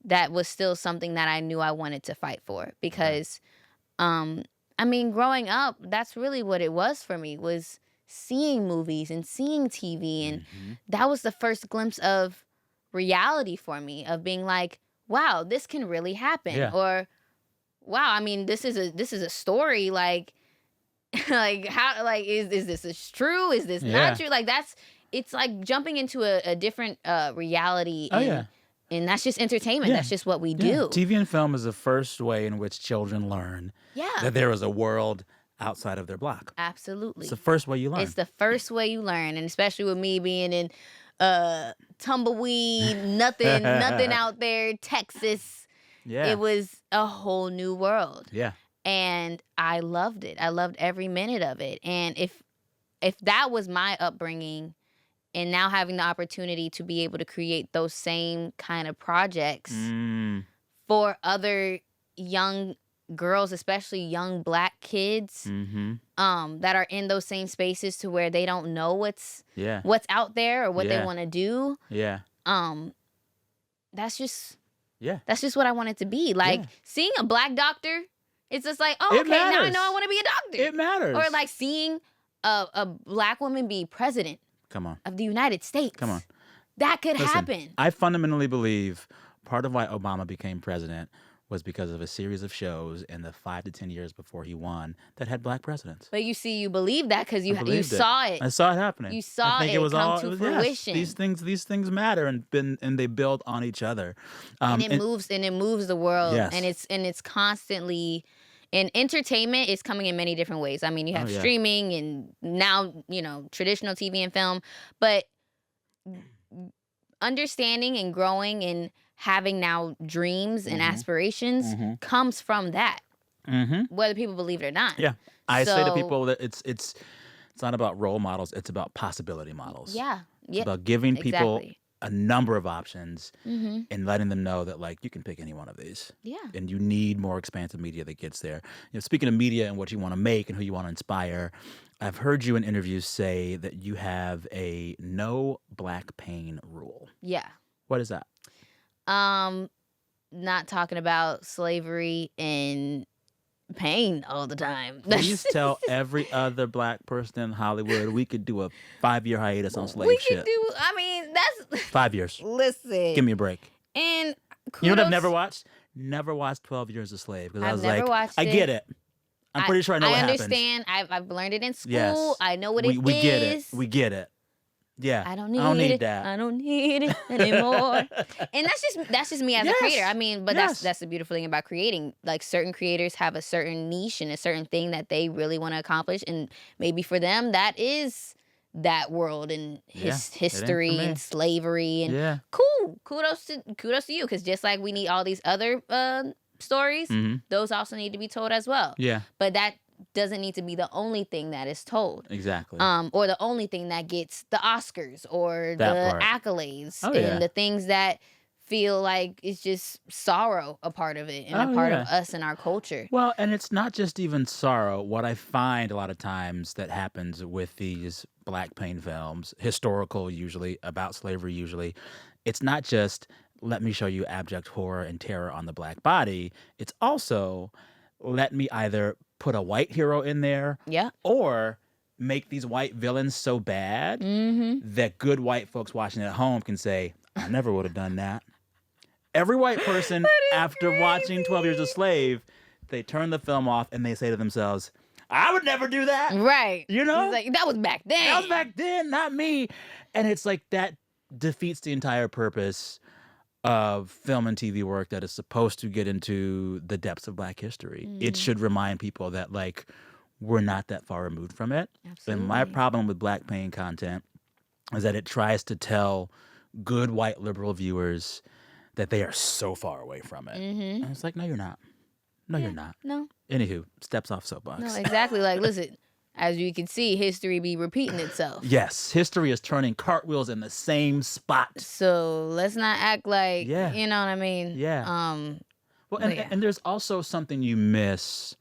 Speaker 1: that was still something that I knew I wanted to fight for because, I mean, growing up, that's really what it was for me was seeing movies and seeing TV. And
Speaker 2: Mhm.
Speaker 1: that was the first glimpse of reality for me of being like, wow, this can really happen.
Speaker 2: Yeah.
Speaker 1: Or, wow, I mean, this is a story. Like, like how, like, is this true? Is this
Speaker 2: Yeah.
Speaker 1: not true? Like it's like jumping into a different reality.
Speaker 2: Oh,
Speaker 1: and,
Speaker 2: yeah.
Speaker 1: And that's just entertainment.
Speaker 2: Yeah.
Speaker 1: That's just what we
Speaker 2: Yeah.
Speaker 1: do.
Speaker 2: TV and film is the first way in which children learn
Speaker 1: Yeah.
Speaker 2: that there is a world outside of their block.
Speaker 1: Absolutely.
Speaker 2: It's the first way you learn.
Speaker 1: It's the first way you learn. And especially with me being in tumbleweed, nothing out there, Texas.
Speaker 2: Yeah.
Speaker 1: It was a whole new world.
Speaker 2: Yeah.
Speaker 1: And I loved it. I loved every minute of it. And if that was my upbringing and now having the opportunity to be able to create those same kind of projects for other young girls, especially young Black kids,
Speaker 2: Mm-hmm.
Speaker 1: that are in those same spaces to where they don't know what's
Speaker 2: Yeah.
Speaker 1: out there or what they
Speaker 2: Yeah.
Speaker 1: want to do.
Speaker 2: Yeah.
Speaker 1: That's just
Speaker 2: Yeah.
Speaker 1: what I want it to be. Like
Speaker 2: Yeah.
Speaker 1: seeing a Black doctor, it's just like, oh,
Speaker 2: It
Speaker 1: okay, now I
Speaker 2: matters.
Speaker 1: know I want to be a doctor.
Speaker 2: It matters.
Speaker 1: Or like seeing a Black woman be president
Speaker 2: Come on.
Speaker 1: of the United States.
Speaker 2: Come on.
Speaker 1: That could
Speaker 2: Listen,
Speaker 1: happen.
Speaker 2: I fundamentally believe part of why Obama became president was because of a series of shows in the 5 to 10 years before he won that had Black presidents.
Speaker 1: But you believe that because you
Speaker 2: believed it.
Speaker 1: saw it.
Speaker 2: I saw it happening.
Speaker 1: You saw
Speaker 2: I think
Speaker 1: it
Speaker 2: was
Speaker 1: come
Speaker 2: all,
Speaker 1: to
Speaker 2: yes,
Speaker 1: fruition.
Speaker 2: these things matter and they build on each other.
Speaker 1: And it moves the world.
Speaker 2: Yes.
Speaker 1: And it's constantly. And entertainment is coming in many different ways. I mean, you have
Speaker 2: Oh, yeah.
Speaker 1: streaming and now, traditional TV and film. But understanding and growing and having now dreams and aspirations comes from that,
Speaker 2: Mm-hmm.
Speaker 1: whether people believe it or not.
Speaker 2: Yeah. I say to
Speaker 1: So-
Speaker 2: people that it's not about role models, it's about possibility models.
Speaker 1: Yeah.
Speaker 2: It's
Speaker 1: Yeah.
Speaker 2: about giving people
Speaker 1: Exactly.
Speaker 2: a number of options
Speaker 1: Mm-hmm.
Speaker 2: and letting them know that, like, you can pick any one of these.
Speaker 1: Yeah.
Speaker 2: And you need more expansive media that gets there. Speaking of media and what you want to make and who you want to inspire, I've heard you in interviews say that you have a no Black pain rule.
Speaker 1: Yeah.
Speaker 2: What is that?
Speaker 1: Not talking about slavery and pain all the time.
Speaker 2: Please tell every other Black person in Hollywood we could do a 5-year hiatus on slave
Speaker 1: we
Speaker 2: shit.
Speaker 1: could do. I mean, that's
Speaker 2: 5 years.
Speaker 1: listen.
Speaker 2: Give me a break.
Speaker 1: And
Speaker 2: You know what I've
Speaker 1: kudos-
Speaker 2: never watched? Never watched 12 Years a Slave because I
Speaker 1: I've
Speaker 2: was
Speaker 1: never
Speaker 2: like,
Speaker 1: watched
Speaker 2: I
Speaker 1: it.
Speaker 2: get it. I'm pretty sure I know what happens.
Speaker 1: I understand. I've learned it in school.
Speaker 2: Yes.
Speaker 1: I know what
Speaker 2: we
Speaker 1: it
Speaker 2: get
Speaker 1: is.
Speaker 2: it. We get it. Yeah.
Speaker 1: I don't need it.
Speaker 2: that.
Speaker 1: I don't need it anymore. And that's just me as
Speaker 2: Yes.
Speaker 1: a creator. I mean, but
Speaker 2: Yes.
Speaker 1: that's the beautiful thing about creating. Like certain creators have a certain niche and a certain thing that they really want to accomplish, and maybe for them that is that world and
Speaker 2: Yeah, it ain't
Speaker 1: history
Speaker 2: for me.
Speaker 1: and slavery and
Speaker 2: Yeah.
Speaker 1: cool. Kudos to you, because just like we need all these other stories,
Speaker 2: Mm-hmm.
Speaker 1: those also need to be told as well.
Speaker 2: Yeah,
Speaker 1: But that doesn't need to be the only thing that is told.
Speaker 2: exactly.
Speaker 1: Or the only thing that gets the Oscars or
Speaker 2: That
Speaker 1: the
Speaker 2: part.
Speaker 1: accolades
Speaker 2: Oh,
Speaker 1: and
Speaker 2: yeah.
Speaker 1: the things that feel like it's just sorrow a part of it and a
Speaker 2: Oh,
Speaker 1: part
Speaker 2: yeah.
Speaker 1: of us and our culture.
Speaker 2: Well, and it's not just even sorrow. What I find a lot of times that happens with these black pain films, historical usually, about slavery usually, it's not just let me show you abject horror and terror on the black body. It's also let me either put a white hero in there
Speaker 1: Yeah.
Speaker 2: or make these white villains so bad
Speaker 1: Mm-hmm.
Speaker 2: that good white folks watching at home can say, I never would have done that. Every white person, after watching 12 Years a Slave, they turn the film off and they say to themselves, I would never do that.
Speaker 1: Right.
Speaker 2: You know?
Speaker 1: It's like, that was back then.
Speaker 2: That was back then, not me. And it's like that defeats the entire purpose of film and TV work that is supposed to get into the depths of black history. It should remind people that, like, we're not that far removed from it.
Speaker 1: Absolutely.
Speaker 2: And my problem with black pain content is that it tries to tell good white liberal viewers that they are so far away from it.
Speaker 1: Mm-hmm.
Speaker 2: And it's like, no, you're not. No, you're not.
Speaker 1: No.
Speaker 2: Anywho, steps off soapbox.
Speaker 1: No, exactly. Like, listen, as you can see, history be repeating itself.
Speaker 2: Yes, history is turning cartwheels in the same spot.
Speaker 1: So let's not act like,
Speaker 2: Yeah.
Speaker 1: you know what I mean?
Speaker 2: Yeah. Well,
Speaker 1: but yeah.
Speaker 2: and there's also something you miss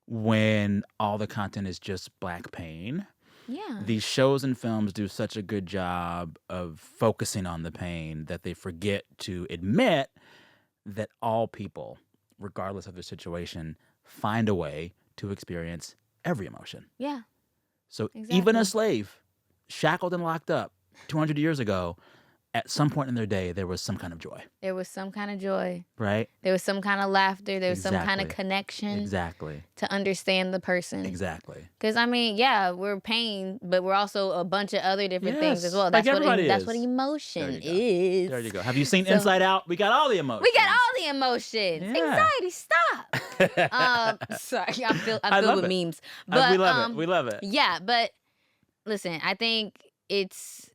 Speaker 2: when all the content is just black pain.
Speaker 1: Yeah.
Speaker 2: These shows and films do such a good job of focusing on the pain that they forget to admit that all people, regardless of their situation, find a way to experience every emotion.
Speaker 1: Yeah.
Speaker 2: So even
Speaker 1: Exactly.
Speaker 2: a slave, shackled and locked up 200 years ago, at some point in their day, there was some kind of joy,
Speaker 1: There was some kind of joy.
Speaker 2: right?
Speaker 1: There was some kind of laughter. There was some kind of
Speaker 2: Exactly.
Speaker 1: connection
Speaker 2: Exactly.
Speaker 1: to understand the person.
Speaker 2: Exactly.
Speaker 1: Because, I mean, yeah, we're pain, but we're also a bunch of other different things as
Speaker 2: Yes,
Speaker 1: well.
Speaker 2: like
Speaker 1: That's
Speaker 2: everybody
Speaker 1: that's
Speaker 2: is.
Speaker 1: what emotion
Speaker 2: There you go.
Speaker 1: is.
Speaker 2: There you go. Have you seen
Speaker 1: So-
Speaker 2: Inside Out? We got all the emotions.
Speaker 1: We got all the emotions.
Speaker 2: Yeah.
Speaker 1: Anxiety, stop. Sorry, I'm filled
Speaker 2: love
Speaker 1: with
Speaker 2: it.
Speaker 1: memes. But
Speaker 2: we love it. We love it.
Speaker 1: yeah, but listen, I think it's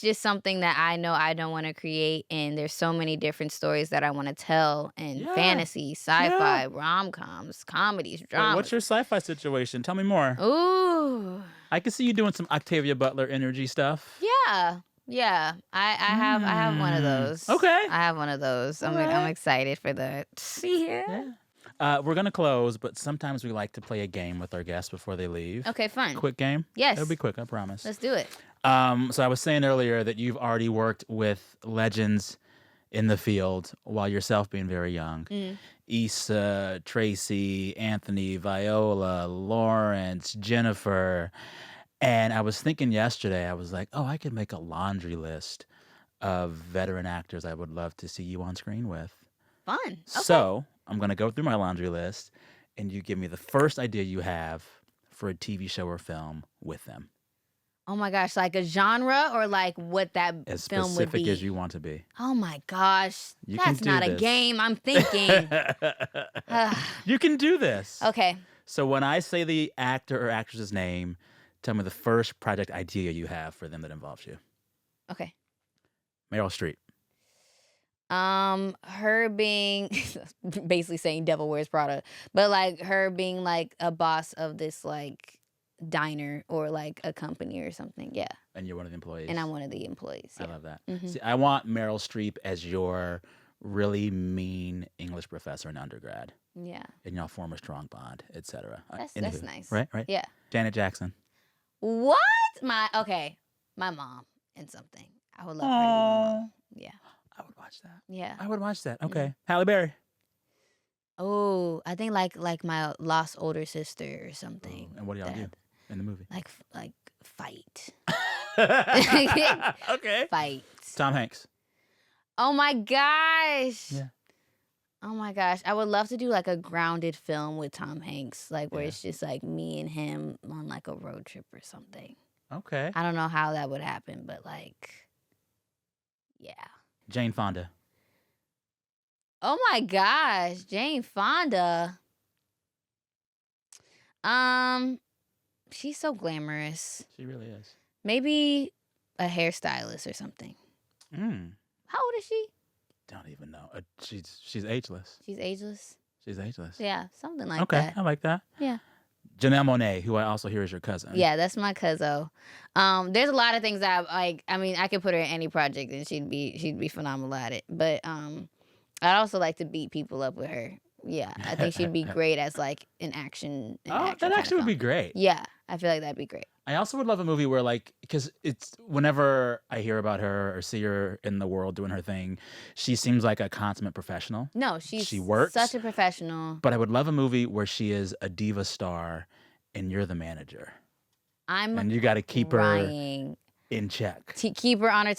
Speaker 1: just something that I know I don't want to create, and there's so many different stories that I want to tell, and
Speaker 2: Yeah.
Speaker 1: fantasy, sci-fi, rom-coms, comedies,
Speaker 2: Wait,
Speaker 1: dramas.
Speaker 2: what's your sci-fi situation? Tell me more.
Speaker 1: Ooh,
Speaker 2: I can see you doing some Octavia Butler energy stuff.
Speaker 1: yeah. I have one of those.
Speaker 2: Okay.
Speaker 1: I have one of those. I'm
Speaker 2: Alright.
Speaker 1: excited for that.
Speaker 2: Yeah. We're gonna close, but sometimes we like to play a game with our guests before they leave.
Speaker 1: Okay, fun.
Speaker 2: Quick game.
Speaker 1: Yes.
Speaker 2: It'll be quick. I promise.
Speaker 1: Let's do it.
Speaker 2: So I was saying earlier that you've already worked with legends in the field while yourself being very young. Issa, Tracy, Anthony, Viola, Lawrence, Jennifer. And I was thinking yesterday, I was like, oh, I could make a laundry list of veteran actors I would love to see you on screen with.
Speaker 1: Fun. Okay.
Speaker 2: So I'm going to go through my laundry list, and you give me the first idea you have for a TV show or film with them.
Speaker 1: Oh my gosh, like a genre or like what that
Speaker 2: As
Speaker 1: film would
Speaker 2: specific
Speaker 1: be?
Speaker 2: as you want to be.
Speaker 1: Oh my gosh,
Speaker 2: You can
Speaker 1: that's
Speaker 2: do
Speaker 1: not a
Speaker 2: this.
Speaker 1: game. I'm thinking.
Speaker 2: You can do this.
Speaker 1: Okay.
Speaker 2: So when I say the actor or actress's name, tell me the first project idea you have for them that involves you.
Speaker 1: Okay.
Speaker 2: Meryl Streep.
Speaker 1: Her being basically saying Devil Wears Prada, but like her being like a boss of this like diner or like a company or something. Yeah.
Speaker 2: And you're one of the employees.
Speaker 1: And I'm one of the employees.
Speaker 2: I
Speaker 1: Yeah.
Speaker 2: love that.
Speaker 1: Mhm.
Speaker 2: See, I want Meryl Streep as your really mean English professor in undergrad.
Speaker 1: Yeah.
Speaker 2: And y'all form a strong bond, etc.
Speaker 1: That's nice.
Speaker 2: Right?
Speaker 1: Yeah.
Speaker 2: Janet Jackson.
Speaker 1: What? My mom and something. I would love her to be my mom. Yeah.
Speaker 2: I would watch that.
Speaker 1: Yeah.
Speaker 2: I would watch that. Okay. Halle Berry.
Speaker 1: Oh, I think like my lost older sister or something.
Speaker 2: And what do y'all do
Speaker 1: That-
Speaker 2: in the movie?
Speaker 1: Like fight.
Speaker 2: Okay.
Speaker 1: Fight.
Speaker 2: Tom Hanks.
Speaker 1: Oh my gosh.
Speaker 2: Yeah.
Speaker 1: Oh my gosh. I would love to do like a grounded film with Tom Hanks, like where
Speaker 2: Yeah.
Speaker 1: it's just like me and him on like a road trip or something.
Speaker 2: Okay.
Speaker 1: I don't know how that would happen, but like, yeah.
Speaker 2: Jane Fonda.
Speaker 1: Oh my gosh, Jane Fonda. She's so glamorous.
Speaker 2: She really is.
Speaker 1: Maybe a hairstylist or something.
Speaker 2: Mm.
Speaker 1: How old is she?
Speaker 2: Don't even know. She's ageless.
Speaker 1: She's ageless.
Speaker 2: She's ageless.
Speaker 1: Yeah, something like
Speaker 2: Okay,
Speaker 1: that.
Speaker 2: I like that.
Speaker 1: Yeah.
Speaker 2: Janelle Monáe, who I also hear is your cousin.
Speaker 1: Yeah, that's my cousin. There's a lot of things that I could put her in any project and she'd be phenomenal at it. But I'd also like to beat people up with her. Yeah, I think she'd be great as like an action.
Speaker 2: That actually would be great.
Speaker 1: Yeah, I feel like that'd be great.
Speaker 2: I also would love a movie where, like, because it's whenever I hear about her or see her in the world doing her thing, she seems like a consummate professional.
Speaker 1: No, she
Speaker 2: works.
Speaker 1: Such a professional.
Speaker 2: But I would love a movie where she is a diva star and you're the manager. And you got to keep her in check.
Speaker 1: Keep her on her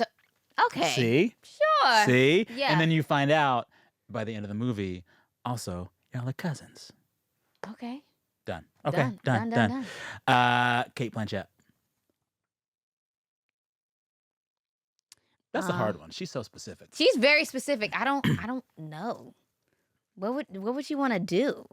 Speaker 1: okay.
Speaker 2: See?
Speaker 1: Sure.
Speaker 2: See?
Speaker 1: Yeah.
Speaker 2: And then you find out by the end of the movie, also, y'all are cousins.
Speaker 1: Okay.
Speaker 2: Done. Okay. Done. Kate Blanchett. That's the hard one. She's so specific.
Speaker 1: She's very specific. I don't know. What would she want to do?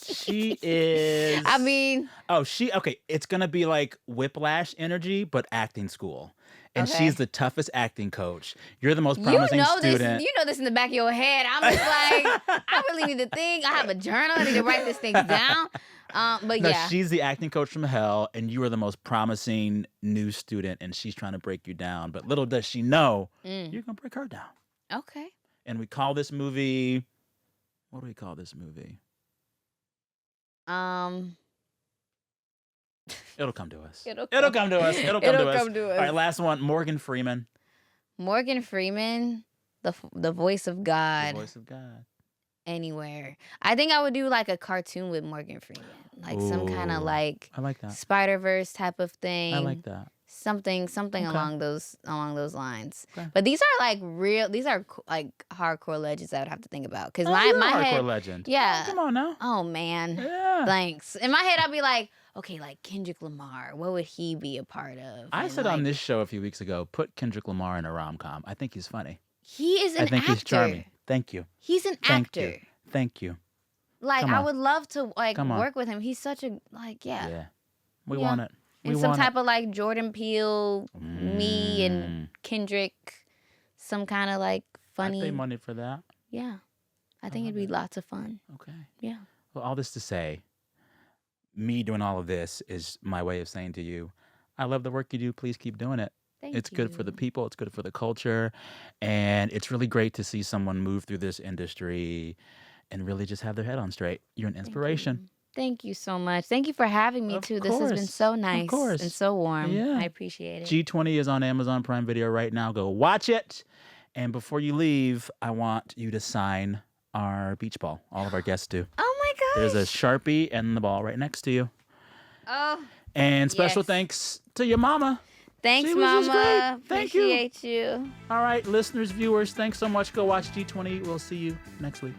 Speaker 2: She is.
Speaker 1: I mean.
Speaker 2: Oh, okay. It's going to be like Whiplash energy, but acting school. And
Speaker 1: Okay.
Speaker 2: she's the toughest acting coach. You're the most promising student.
Speaker 1: You know this in the back of your head. I'm just like, I really need to think. I have a journal. I need to write this thing down. But
Speaker 2: No,
Speaker 1: yeah.
Speaker 2: she's the acting coach from hell, and you are the most promising new student, and she's trying to break you down. But little does she know, you're going to break her down.
Speaker 1: Okay.
Speaker 2: And we call this movie, what do we call this movie? It'll come to us.
Speaker 1: It'll
Speaker 2: come to us. It'll come to us. All right, last one. Morgan Freeman.
Speaker 1: Morgan Freeman, the voice of God.
Speaker 2: The voice of God.
Speaker 1: Anywhere. I think I would do like a cartoon with Morgan Freeman. Like some kind of like
Speaker 2: I like that.
Speaker 1: Spider-Verse type of thing.
Speaker 2: I like that.
Speaker 1: Something along those lines.
Speaker 2: Okay.
Speaker 1: But these are like hardcore legends I would have to think about. Because
Speaker 2: you're
Speaker 1: my
Speaker 2: a hardcore
Speaker 1: head,
Speaker 2: legend.
Speaker 1: yeah.
Speaker 2: Come on now.
Speaker 1: Oh man.
Speaker 2: Yeah.
Speaker 1: Thanks. In my head I'd be like, okay, like Kendrick Lamar, what would he be a part of?
Speaker 2: I
Speaker 1: And,
Speaker 2: said
Speaker 1: like,
Speaker 2: on this show a few weeks ago, put Kendrick Lamar in a rom-com. I think he's funny.
Speaker 1: he is an actor.
Speaker 2: I think he's charming. Thank you.
Speaker 1: He's an
Speaker 2: Thank
Speaker 1: actor.
Speaker 2: you. Thank you.
Speaker 1: Like
Speaker 2: Come
Speaker 1: I
Speaker 2: on.
Speaker 1: would love to like
Speaker 2: Come on.
Speaker 1: work with him. He's such a
Speaker 2: Yeah. We
Speaker 1: Yeah.
Speaker 2: want it. We
Speaker 1: and some
Speaker 2: want
Speaker 1: type of like Jordan Peele, me and Kendrick, some kind of like funny.
Speaker 2: I pay money for that.
Speaker 1: Yeah. I think it'd be lots of fun.
Speaker 2: Okay.
Speaker 1: Yeah.
Speaker 2: Well, all this to say, me doing all of this is my way of saying to you, I love the work you do. Please keep doing it.
Speaker 1: Thank
Speaker 2: It's good for
Speaker 1: you.
Speaker 2: the people. It's good for the culture. And it's really great to see someone move through this industry and really just have their head on straight. You're an inspiration.
Speaker 1: Thank you so much. Thank you for having me
Speaker 2: Of
Speaker 1: too. This has been
Speaker 2: course.
Speaker 1: so
Speaker 2: Of
Speaker 1: nice
Speaker 2: course.
Speaker 1: and so warm.
Speaker 2: Yeah.
Speaker 1: I appreciate it.
Speaker 2: G20 is on Amazon Prime Video right now. Go watch it. And before you leave, I want you to sign our beach ball. All of our guests do.
Speaker 1: Oh my gosh.
Speaker 2: There's a Sharpie and the ball right next to you.
Speaker 1: Oh,
Speaker 2: And special
Speaker 1: Yes.
Speaker 2: thanks to your mama.
Speaker 1: thanks,
Speaker 2: She was just
Speaker 1: Mama.
Speaker 2: great. Thank you.
Speaker 1: Appreciate you.
Speaker 2: All right, listeners, viewers, thanks so much. Go watch G20. We'll see you next week.